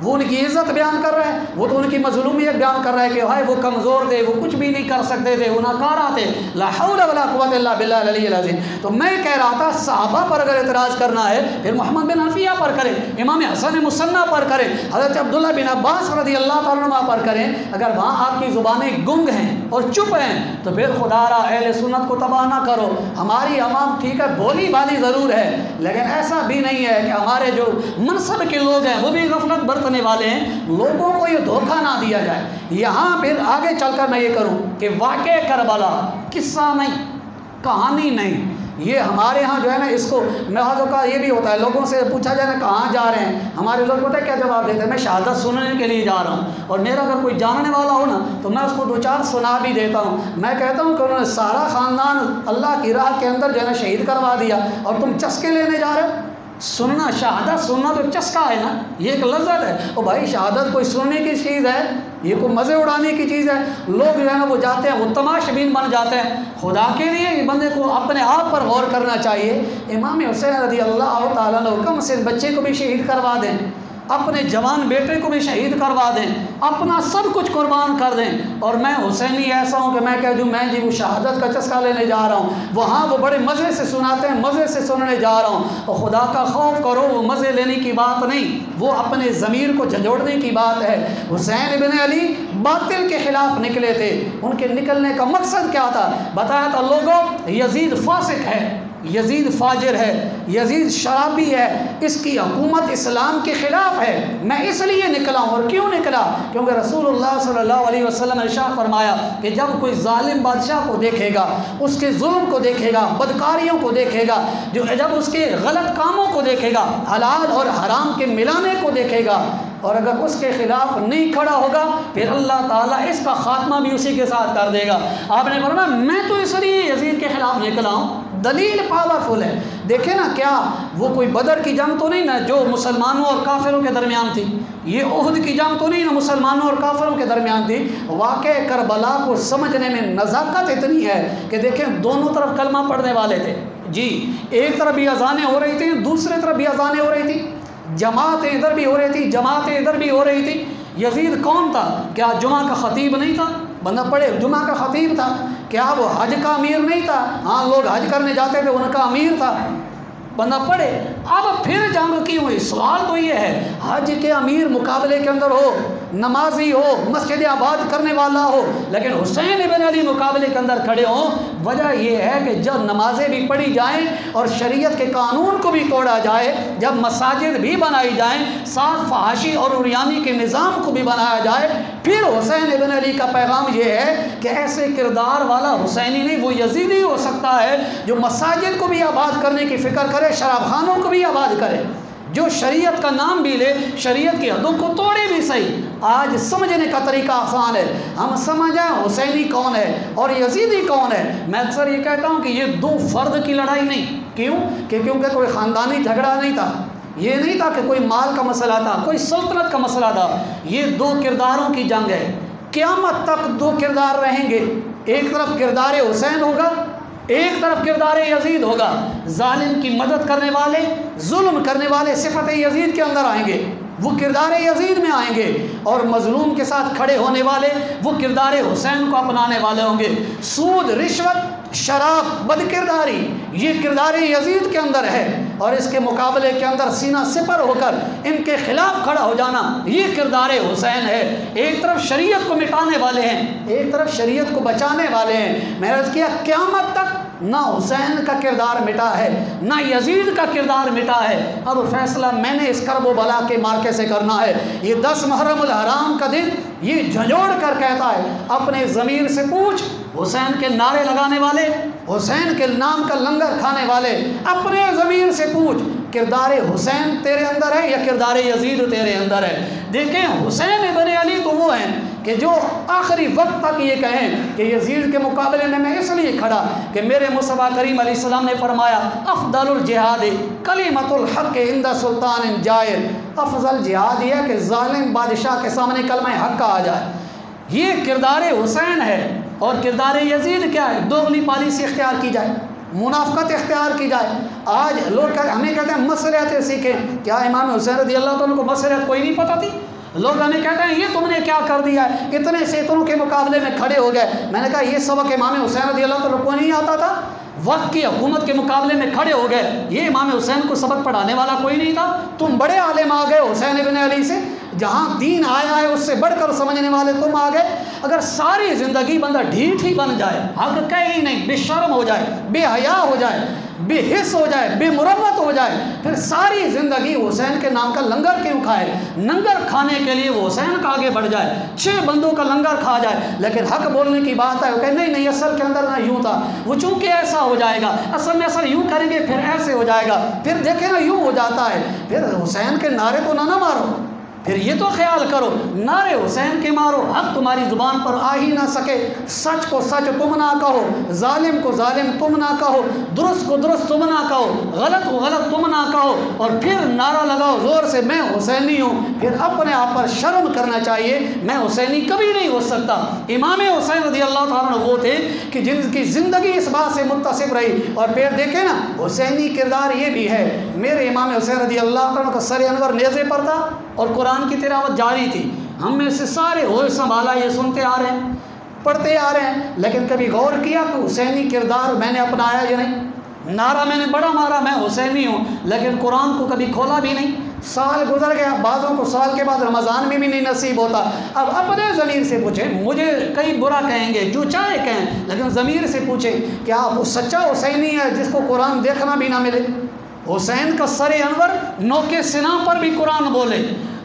वो उनकी इज़्ज़त बयान कर रहा है, वो तो उनकी मज़लूमियत बयान कर रहा है कि भाई वो कमज़ोर थे, वो कुछ भी नहीं कर सकते थे, वो नाकारा थे। ला हौला वला कुव्वता इल्ला बिल्लाहिल अलिय्यिल अज़ीम। तो मैं कह रहा था सहाबा पर अगर एतराज़ करना है फिर मोहम्मद बिन हनफिया पर करें, इमाम हसन मुसन्ना पर करें, हज़रत अब्दुल्लाह बिन अब्बास रज़ियल्लाहु ताला अन्हुमा पर करें। अगर वहाँ आपकी ज़ुबानें गुंग हैं और चुप हैं तो फिर खुदारा अहले सुन्नत को तबाह ना करो। हमारी अवाम ठीक है बोली बाली ज़रूर है, लेकिन ऐसा भी नहीं है कि हमारे जो मनसब के लोग हैं वो भी गफलत बरतने वाले हैं। लोगों को ये धोखा ना दिया जाए। यहाँ फिर आगे चलकर मैं ये करूँ कि वाक़े करबला किस्सा नहीं, कहानी नहीं, ये हमारे यहाँ जो है ना, इसको नवाज़ों का ये भी होता है, लोगों से पूछा जाए ना कहाँ जा रहे हैं, हमारे लोग पता है क्या जवाब देते हैं, मैं शहादत सुनने के लिए जा रहा हूँ। और मेरा अगर कोई जानने वाला हो ना तो मैं उसको दो चार सुना भी देता हूँ। मैं कहता हूँ कि उन्होंने सारा ख़ानदान अल्लाह की राह के अंदर जो है ना शहीद करवा दिया और तुम चस्के लेने जा रहे हो। सुनना, शहादत सुनना तो चस्का है ना, ये एक लज्जत है। और भाई शहादत कोई सुनने की चीज़ है, ये कोई मज़े उड़ाने की चीज़ है। लोग जो है ना वो जाते हैं, वो तमाशबीन बन जाते हैं। खुदा के लिए बंदे को अपने आप पर गौर करना चाहिए। इमाम हुसैन रज़ियल्लाहु ताला अन्हु कम से बच्चे को भी शहीद करवा दें, अपने जवान बेटे को भी शहीद करवा दें, अपना सब कुछ कुर्बान कर दें। और मैं हुसैनी ऐसा हूँ कि मैं कह दूँ मैं जी वो शहादत का चस्का लेने जा रहा हूँ, वहाँ वो बड़े मज़े से सुनाते हैं, मज़े से सुनने जा रहा हूँ। और खुदा का खौफ करो, वो मज़े लेने की बात नहीं, वो अपने ज़मीर को झंझोड़ने की बात है। हुसैन इब्न अली बातिल के ख़िलाफ़ निकले थे, उनके निकलने का मकसद क्या था बताया था। लोगों यजीद फासिक है, यजीद फाजिर है, यजीद शराबी है, इसकी हुकूमत इस्लाम के ख़िलाफ़ है, मैं इसलिए निकला हूँ। और क्यों निकला? क्योंकि रसूलुल्लाह सल्लल्लाहु अलैहि वसल्लम ने इरशाद फरमाया कि जब कोई जालिम बादशाह को देखेगा, उसके जुल्म को देखेगा, बदकारियों को देखेगा, जब उसके गलत कामों को देखेगा, हलाल और हराम के मिलाने को देखेगा, और अगर उसके ख़िलाफ़ नहीं खड़ा होगा फिर अल्लाह ताला इसका ख़ात्मा भी उसी के साथ कर देगा। आपने फरमाया मैं तो इसलिए यजीद के ख़िलाफ़ निकला हूँ। दलील पावरफुल है। देखें ना, क्या वो कोई बदर की जंग तो नहीं ना जो मुसलमानों और काफिरों के दरमियान थी, ये उहद की जंग तो नहीं ना मुसलमानों और काफिरों के दरमियान थी। वाक़े करबला को समझने में नज़ाकत इतनी है कि देखें दोनों तरफ कलमा पढ़ने वाले थे जी, एक तरफ भी अज़ानें हो रही थी, दूसरी तरफ भी अज़ानें हो रही थी, जमातें इधर भी हो रही थी, जमातें इधर भी हो रही थी। यजीद कौन था? क्या जुमा का ख़तीब नहीं था? बंदा पढ़े, जुमा का ख़तीब था। क्या वो हज का अमीर नहीं था? हाँ, लोग हज करने जाते थे, उनका अमीर था। बंदा पढ़े। अब फिर जंग की हुई, सवाल तो ये है हज के अमीर मुकाबले के अंदर हो, नमाजी हो, मस्जिद आबाद करने वाला हो, लेकिन हुसैन इब्न अली मुकाबले के अंदर खड़े हों। वजह यह है कि जब नमाजें भी पढ़ी जाएं और शरीयत के कानून को भी तोड़ा जाए, जब मसाजिद भी बनाई जाएं, साथ फहाशी और उरियानी के निज़ाम को भी बनाया जाए, फिर हुसैन इब्न अली का पैगाम यह है कि ऐसे किरदार वाला हुसैनी नहीं, वो यजीदी हो सकता है जो मसाजिद को भी आबाद करने की फ़िक्र करे, शराब खानों को भी आबाद करे, जो शरीयत का नाम भी ले, शरीयत की हदों को तोड़े भी सही। आज समझने का तरीका आसान है, हम समझ आए हुसैनी कौन है और यजीदी कौन है। मैं अक्सर ये कहता हूँ कि ये दो फ़र्द की लड़ाई नहीं। क्यों? क्योंकि कोई ख़ानदानी झगड़ा नहीं था, ये नहीं था कि कोई माल का मसला था, कोई सल्तनत का मसला था। ये दो किरदारों की जंग है। क़यामत तक दो किरदार रहेंगे, एक तरफ किरदार हुसैन होगा, एक तरफ किरदार यजीद होगा। जालिम की मदद करने वाले, जुल्म करने वाले सिफत यजीद के अंदर आएंगे, वो किरदार यजीद में आएंगे, और मजलूम के साथ खड़े होने वाले वो किरदार हुसैन को अपनाने वाले होंगे। सूद, रिश्वत, शराब, बदकिरदारी, ये किरदार यजीद के अंदर है, और इसके मुकाबले के अंदर सीना सिपर होकर इनके खिलाफ खड़ा हो जाना, ये किरदार हुसैन है। एक तरफ शरीयत को मिटाने वाले हैं, एक तरफ शरीयत को बचाने वाले हैं। मैंने अर्ज़ किया क़यामत तक ना हुसैन का किरदार मिटा है, ना यजीद का किरदार मिटा है। अब फैसला मैंने इस करबो बला के मार्के से करना है। ये 10 मुहर्रमुल हराम का दिन ये झंझोड़ कर कहता है, अपने ज़मीर से पूछ, हुसैन के नारे लगाने वाले, हुसैन के नाम का लंगर खाने वाले, अपने ज़मीर से पूछ, किरदार हुसैन तेरे अंदर है या किरदार यजीद तेरे अंदर है। देखें, हुसैन इब्न अली तो वो हैं कि जो आखिरी वक्त तक ये कहें कि यजीद के मुकाबले में मैं इसलिए खड़ा कि मेरे मुस्तफ़ा करीम अलैहिस्सलाम ने फरमाया, अफ़दलुल जिहाद कलिमतुल हक़ इंदा सुल्तान जायर। अफजल जिहाद यह कि ज़ालिम बादशाह के सामने कलमा हक़ का आ जाए। ये किरदार हुसैन है। और किरदार यजीद क्या है? दोगली पॉलिसी इख्तियार की जाए। मुनाफ़क़त इख्तियार की जाए। आज लोग हमें कहते हैं मसलिहतें सीखें। क्या इमाम हुसैन रज़ी अल्लाह तआला को मसलिहत कोई नहीं पता थी? लोग हमें कहते हैं ये तुमने क्या कर दिया है, इतने सेतरों के मुकाबले में खड़े हो गए। मैंने कहा ये सबक इमाम हुसैन रज़ी अल्लाह तआला को नहीं आता था? वक्त की हुकूमत के मुकाबले में खड़े हो गए, ये इमाम हुसैन को सबक पढ़ाने वाला कोई नहीं था? तुम बड़े आलिम आ गए हुसैन इब्न अली से, जहाँ दीन आया है उससे बढ़कर समझने वाले तुम आ गए। अगर सारी ज़िंदगी बंदा ढीठ ही बन जाए, हक कहे ही नहीं, बेशर्म हो जाए, बेहया हो जाए, बेहिस हो जाए, बेमुरव्वत हो जाए, फिर सारी ज़िंदगी हुसैन के नाम का लंगर क्यों खाए? लंगर खाने के लिए वो हुसैन का आगे बढ़ जाए, 6 बंदों का लंगर खा जाए, लेकिन हक बोलने की बात है वो कहे नहीं नहीं असल के अंदर ना यूँ था, वो चूँकि ऐसा हो जाएगा, असल में ऐसा यूँ करेंगे फिर ऐसे हो जाएगा, फिर देखे ना यूँ हो जाता है। फिर हुसैन के नारे तो ना मारो, फिर ये तो ख्याल करो नारे हुसैन के मारो, हक तुम्हारी ज़ुबान पर आ ही ना सके, सच को सच तुम ना कहो, जालिम को जालिम तुम ना कहो, दुरुस्त को दुरुस्त तुम ना कहो, गलत को गलत तुम ना कहो, और फिर नारा लगाओ ज़ोर से मैं हुसैनी हूँ। फिर अपने आप पर शर्म करना चाहिए, मैं हुसैनी कभी नहीं हो सकता। इमाम हुसैन रज़ी अल्लाह तआला वो थे कि जिनकी ज़िंदगी इस बात से मुत्तसिफ रही। और फिर देखें ना हुसैनी किरदार ये भी है, मेरे इमाम हुसैन रज़ी अल्लाह तआला का सर अनवर नेज़े पर था और कुरान की तिलावत जारी थी। हम में से सारे होश संभाला ये सुनते आ रहे हैं, पढ़ते आ रहे हैं, लेकिन कभी गौर किया कि हुसैनी किरदार मैंने अपनाया या नहीं? नारा मैंने बड़ा मारा मैं हुसैनी हूँ, लेकिन कुरान को कभी खोला भी नहीं। साल गुजर गया, बाज़ों को साल के बाद रमज़ान में भी नहीं नसीब होता। अब अपने ज़मीर से पूछें, मुझे कई बुरा कहेंगे जो चाहे कहें, लेकिन ज़मीर से पूछें क्या वो सच्चा हुसैनी है जिसको कुरान देखना भी ना मिले? हुसैन का सर अनवर नोके सिना पर भी कुरान बोले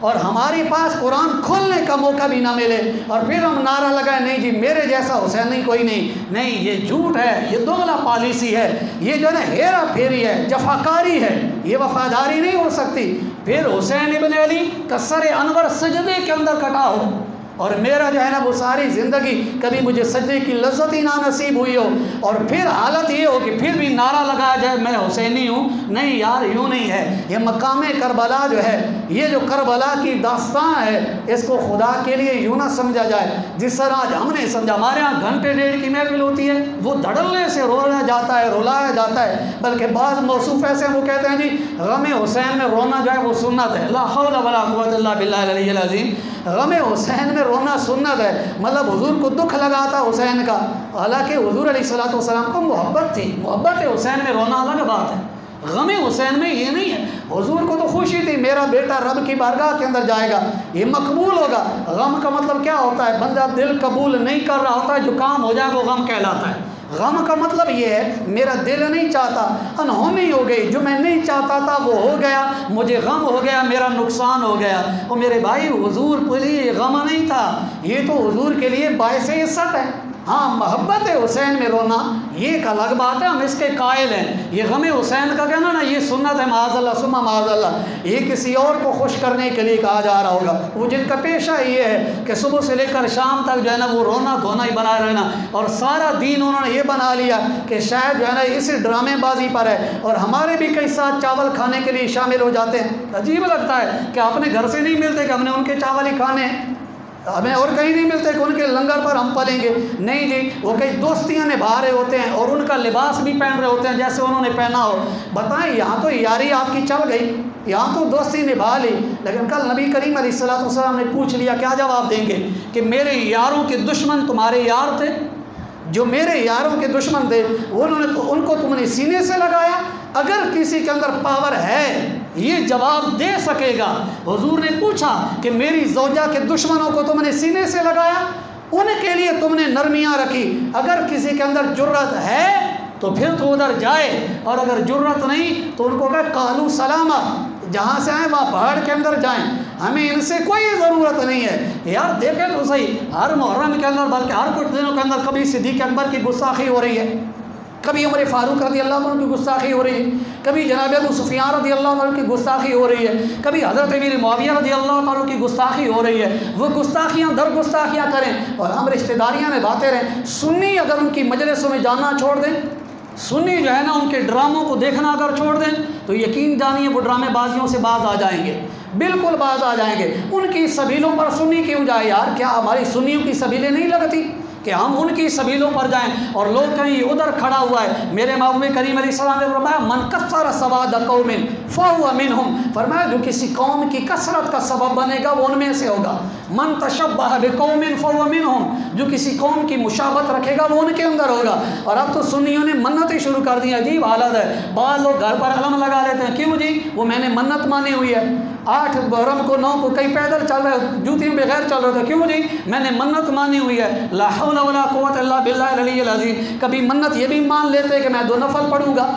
और हमारे पास कुरान खोलने का मौका भी ना मिले, और फिर हम नारा लगाए नहीं जी मेरे जैसा हुसैनी कोई नहीं। नहीं, ये झूठ है, ये दोगला पॉलिसी है, ये जो है ना हेरा फेरी है, जफाकारी है, ये वफादारी नहीं हो सकती। फिर हुसैन इब्न अली का सर अनवर सजदे के अंदर कटा हो और मेरा जो है ना वो सारी ज़िंदगी कभी मुझे सजदे की लज्जत ही ना नसीब हुई हो, और फिर हालत ये हो कि फिर भी नारा लगाया जाए मैं हुसैनी हूँ। नहीं यार, यूँ नहीं है। ये मकाम करबला जो है, ये जो करबला की दास्तान है, इसको खुदा के लिए यूँ ना समझा जाए जिस तरह आज हमने समझा। हमारे यहाँ घंटे डेढ़ की महफिल होती है, वो धड़ल्ले से रोया जाता है, रुलाया जाता है, बल्कि बाज़ मौसूफ़ ऐसे हैं वो कहते हैं जी गम हुसैन में रोना जो है वो सुन्नत है। ला हौला वला कुव्वता इल्ला बिल्लाहिल अलिय्यिल अज़ीम। गम हुसैन में रोना सुन्नत है, मतलब हुजूर को दुख लगा था हुसैन का, हालांकि हुजूर अलैहिस्सलातु वस्सलाम को मोहब्बत थी। मोहब्बत हुसैन में रोना अलग बात है, गम हुसैन में ये नहीं है। हुजूर को तो खुशी थी मेरा बेटा रब की बारगाह के अंदर जाएगा, ये मकबूल होगा। गम का मतलब क्या होता है? बंदा दिल कबूल नहीं कर रहा होता है, जो काम हो जाए वो गम कहलाता है। गम का मतलब ये है मेरा दिल नहीं चाहता, अनहोनी हो गई, जो मैं नहीं चाहता था वो हो गया, मुझे गम हो गया, मेरा नुकसान हो गया। और मेरे भाई हुजूर के लिए ये गम नहीं था, ये तो हुजूर के लिए बायसे इज्जत है। हाँ, मोहब्बत है हुसैन में रोना ये एक अलग बात है, हम इसके कायल हैं। ये गम हुसैन का कहना ना ये सुन्नत है, माज़अल्लाह सुम्मा माज़अल्लाह, ये किसी और को खुश करने के लिए कहा जा रहा होगा। वो जिनका पेशा ये है कि सुबह से लेकर शाम तक जो है ना वो रोना धोना ही बनाए रहना, और सारा दिन उन्होंने ये बना लिया कि शायद जो है ना इस ड्रामेबाजी पर है, और हमारे भी कई साथ चावल खाने के लिए शामिल हो जाते हैं। अजीब लगता है कि अपने घर से नहीं मिलते कि हमने उनके चावल ही खाने हैं, हमें और कहीं नहीं मिलते कि उनके लंगर पर हम पलेंगे। नहीं जी, वो कई दोस्तियां निभा रहे होते हैं और उनका लिबास भी पहन रहे होते हैं जैसे उन्होंने पहना हो। बताएं, यहाँ तो यारी आपकी चल गई, यहाँ तो दोस्ती निभा ली, लेकिन कल नबी करीम अलैहिस्सलातु वस्सलाम ने पूछ लिया, क्या जवाब देंगे? कि मेरे यारों के दुश्मन तुम्हारे यार थे, जो मेरे यारों के दुश्मन थे उनको तुमने सीने से लगाया। अगर किसी के अंदर पावर है ये जवाब दे सकेगा। हुजूर ने पूछा कि मेरी ज़ौजा के दुश्मनों को तुमने सीने से लगाया, उनके लिए तुमने नरमियाँ रखी। अगर किसी के अंदर जुर्रत है तो फिर तो उधर जाए, और अगर जुर्रत नहीं तो उनको कहे कालू सलामा, जहाँ से आए वहाँ पहाड़ के अंदर जाएं, हमें इनसे कोई ज़रूरत नहीं है। यार देखें तो सही, हर मुहर्रम के अंदर बल्कि हर कुछ दिनों के अंदर कभी सिद्दीक़ अकबर की गुस्ताखी हो रही है, कभी उमर फ़ारूक रज़ी अल्लाह अन्हु की गुस्ताखी हो रही है, कभी जनाब अबू सुफ़ियान रज़ी अल्लाह अन्हु की गुस्ताखी हो रही है, कभी हज़रत अमीर मुआविया रज़ी अल्लाह अन्हु की गुस्ताखी हो रही है। वो गुस्ताखियाँ दर गुस्ताखियाँ करें और हम रिश्तेदारियाँ निभाते रहें। सुन्नी अगर उनकी मजलिसों में जाना छोड़ दें, सुन्नी जो है ना उनके ड्रामों को देखना अगर छोड़ दें, तो यकीन जानिए वो ड्रामेबाजियों से बाज आ जाएंगे, बिल्कुल बाज आ जाएंगे। उनकी सबीलों पर सुन्नी क्यों जाए यार? क्या हमारी सुन्नियों की सबीलें नहीं लगती कि हम उनकी सबीलों पर जाएं और लोग कहीं उधर खड़ा हुआ है। मेरे महबूब करीम अलैहिस्सलाम ने फरमाया मन कस्सर सवाद कौमिन फहुव मिनहुम, फरमाया जो किसी कौम की कसरत का सबब बनेगा वो उनमें से होगा। मन तशब्बह बिकौमिन फहुव मिनहुम, जो किसी कौम की मुशाबत रखेगा वो उनके अंदर होगा। और अब तो सुन्नियों ने मन्नतें शुरू कर दी, अजीब हालत है। बाद लोग घर पर अलम लगा लेते हैं, क्यों जी? वो मैंने मन्नत मानी हुई है। 8 मुहर्रम को 9 को कई पैदल चल रहे, जूतियों बगैर चल रहे थे, क्यों जी? मैंने मन्नत मानी हुई है। ला हौला वला कुव्वता इल्ला बिल्लाहिल अलिय्यिल अज़ीम। कभी मन्नत ये भी मान लेते कि मैं 2 नफल पढ़ूंगा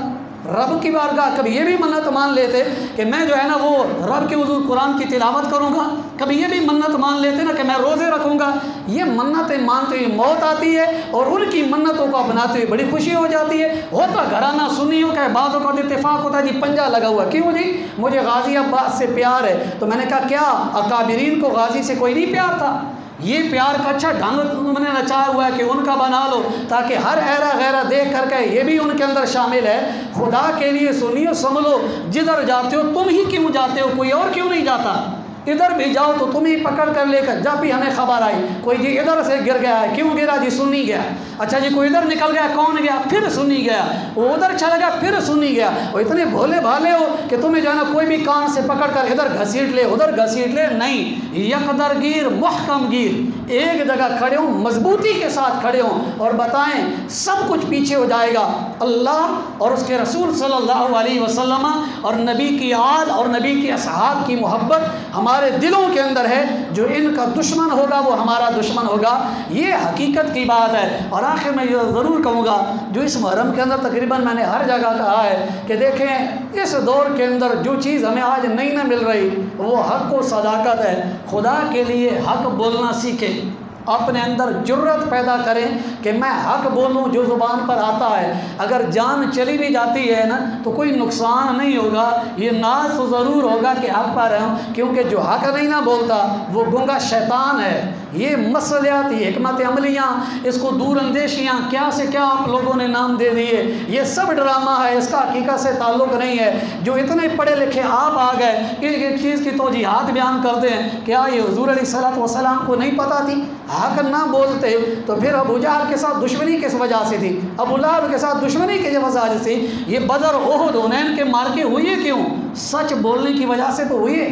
रब की बारगाह, कभी ये भी मन्नत मान लेते कि मैं जो है ना वो रब के हुज़ूर कुरान की तिलावत करूँगा, कभी ये भी मन्नत मान लेते ना कि मैं रोज़े रखूँगा। ये मन्नतें मानते हुए मौत आती है और उनकी मन्नतों को अपनाते हुए बड़ी खुशी हो जाती है। होता घराना सुन्नियों का बाज़ों का इत्तेफाक होता है जी, पंजा लगा हुआ, क्यों जी? मुझे गाज़ी अब्बास से प्यार है। तो मैंने कहा क्या अकाबिरीन को गाज़ी से कोई नहीं प्यार था? ये प्यार का अच्छा ढंग उन्होंने नचाया हुआ है कि उनका बना लो, ताकि हर ऐरा गैरा देख करके ये भी उनके अंदर शामिल है। खुदा के लिए सुनियो, समझ लो, जिधर जाते हो तुम ही क्यों जाते हो, कोई और क्यों नहीं जाता? इधर भी जाओ तो तुम ही पकड़ कर लेकर, जब भी हमें खबर आई कोई जी इधर से गिर गया है, क्यों गिरा जी? सुन्नी गया। अच्छा जी, कोई इधर निकल गया, कौन गया? फिर सुन्नी गया। वो उधर चला गया, फिर सुन्नी गया। और इतने भोले भाले हो कि तुम्हें जो है ना कोई भी कान से पकड़ कर इधर घसीट ले उधर घसीट ले, नहीं, यकदर गिर मुहकम गिर, एक जगह खड़े हो, मजबूती के साथ खड़े हो और बताएं सब कुछ पीछे हो जाएगा। अल्लाह और उसके रसूल सल्लल्लाहु अलैहि वसल्लम और नबी की आल और नबी के असहाब की मोहब्बत हमारे दिलों के अंदर है। जो इनका दुश्मन होगा वो हमारा दुश्मन होगा, ये हकीकत की बात है। और आखिर में ये ज़रूर कहूँगा, जो इस मुहर्रम के अंदर तकरीबन मैंने हर जगह कहा है कि देखें इस दौर के अंदर जो चीज़ हमें आज नहीं ना मिल रही वो हक़ व सदाकत है। खुदा के लिए हक़ बोलना सीखें, अपने अंदर जुर्रत पैदा करें कि मैं हक़ बोलूँ जो ज़ुबान पर आता है। अगर जान चली भी जाती है ना तो कोई नुकसान नहीं होगा, ये नाज तो ज़रूर होगा कि हक़ पर हूँ, क्योंकि जो हक़ नहीं ना बोलता वो गूंगा शैतान है। ये मसलियात, ये हिकमत अमलियाँ, इसको दूर अंदेशियाँ, क्या से क्या आप लोगों ने नाम दे दिए, ये सब ड्रामा है, इसका हकीकत से ताल्लुक़ नहीं है। जो इतने पढ़े लिखे आप आ गए एक एक चीज़ की तौजीहात बयान करते हैं, क्या ये हुज़ूर अलैहिस्सलाम को नहीं पता थी? हक़ ना बोलते तो फिर अबू जहल के साथ दुश्मनी किस वजह से थी, अबू लहब के साथ दुश्मनी की वजह से, ये बदर ओहद हुनैन के मार्के हुए क्यों? सच बोलने की वजह से तो हुए,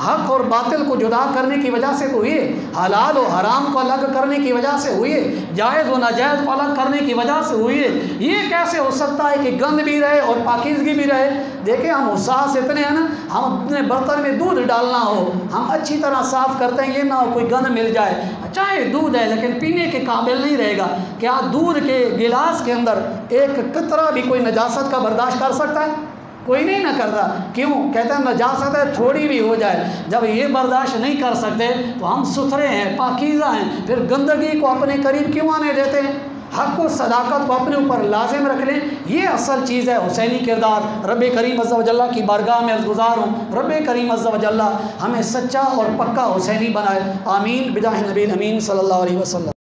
हक़ और बातिल को जुदा करने की वजह से तो हुए, हलाल और हराम को अलग करने की वजह से हुए, जायज़ और नाजायज़ को अलग करने की वजह से हुए। ये कैसे हो सकता है कि गंद भी रहे और पाकीज़गी भी रहे? देखें हम हुसास इतने हैं ना, हम अपने बर्तन में दूध डालना हो हम अच्छी तरह साफ़ करते हैं, ये ना हो कोई गंद मिल जाए, चाहे दूध है लेकिन पीने के काबिल नहीं रहेगा। क्या दूध के गिलास के अंदर एक कतरा भी कोई नजासत का बर्दाश्त कर सकता है? कोई नहीं ना करता। क्यों? कहते हैं नजासत है थोड़ी भी हो जाए। जब ये बर्दाश्त नहीं कर सकते तो हम सुथरे हैं, पाकीज़ा हैं, फिर गंदगी को अपने करीब क्यों आने देते हैं? हक़ व सदाकत को अपने ऊपर लाजिम रख लें, ये असल चीज़ है हुसैनी किरदार। रब करीम अज़्ज़ा व जल्ला की बारगाह में अर्ज़गुज़ार हूँ, रब करीम अज़्ज़ा व जल्ला हमें सच्चा और पक्का हुसैनी बनाए। आमीन बिजाह नबी अमीन सल्लल्लाहु अलैहि वसल्लम।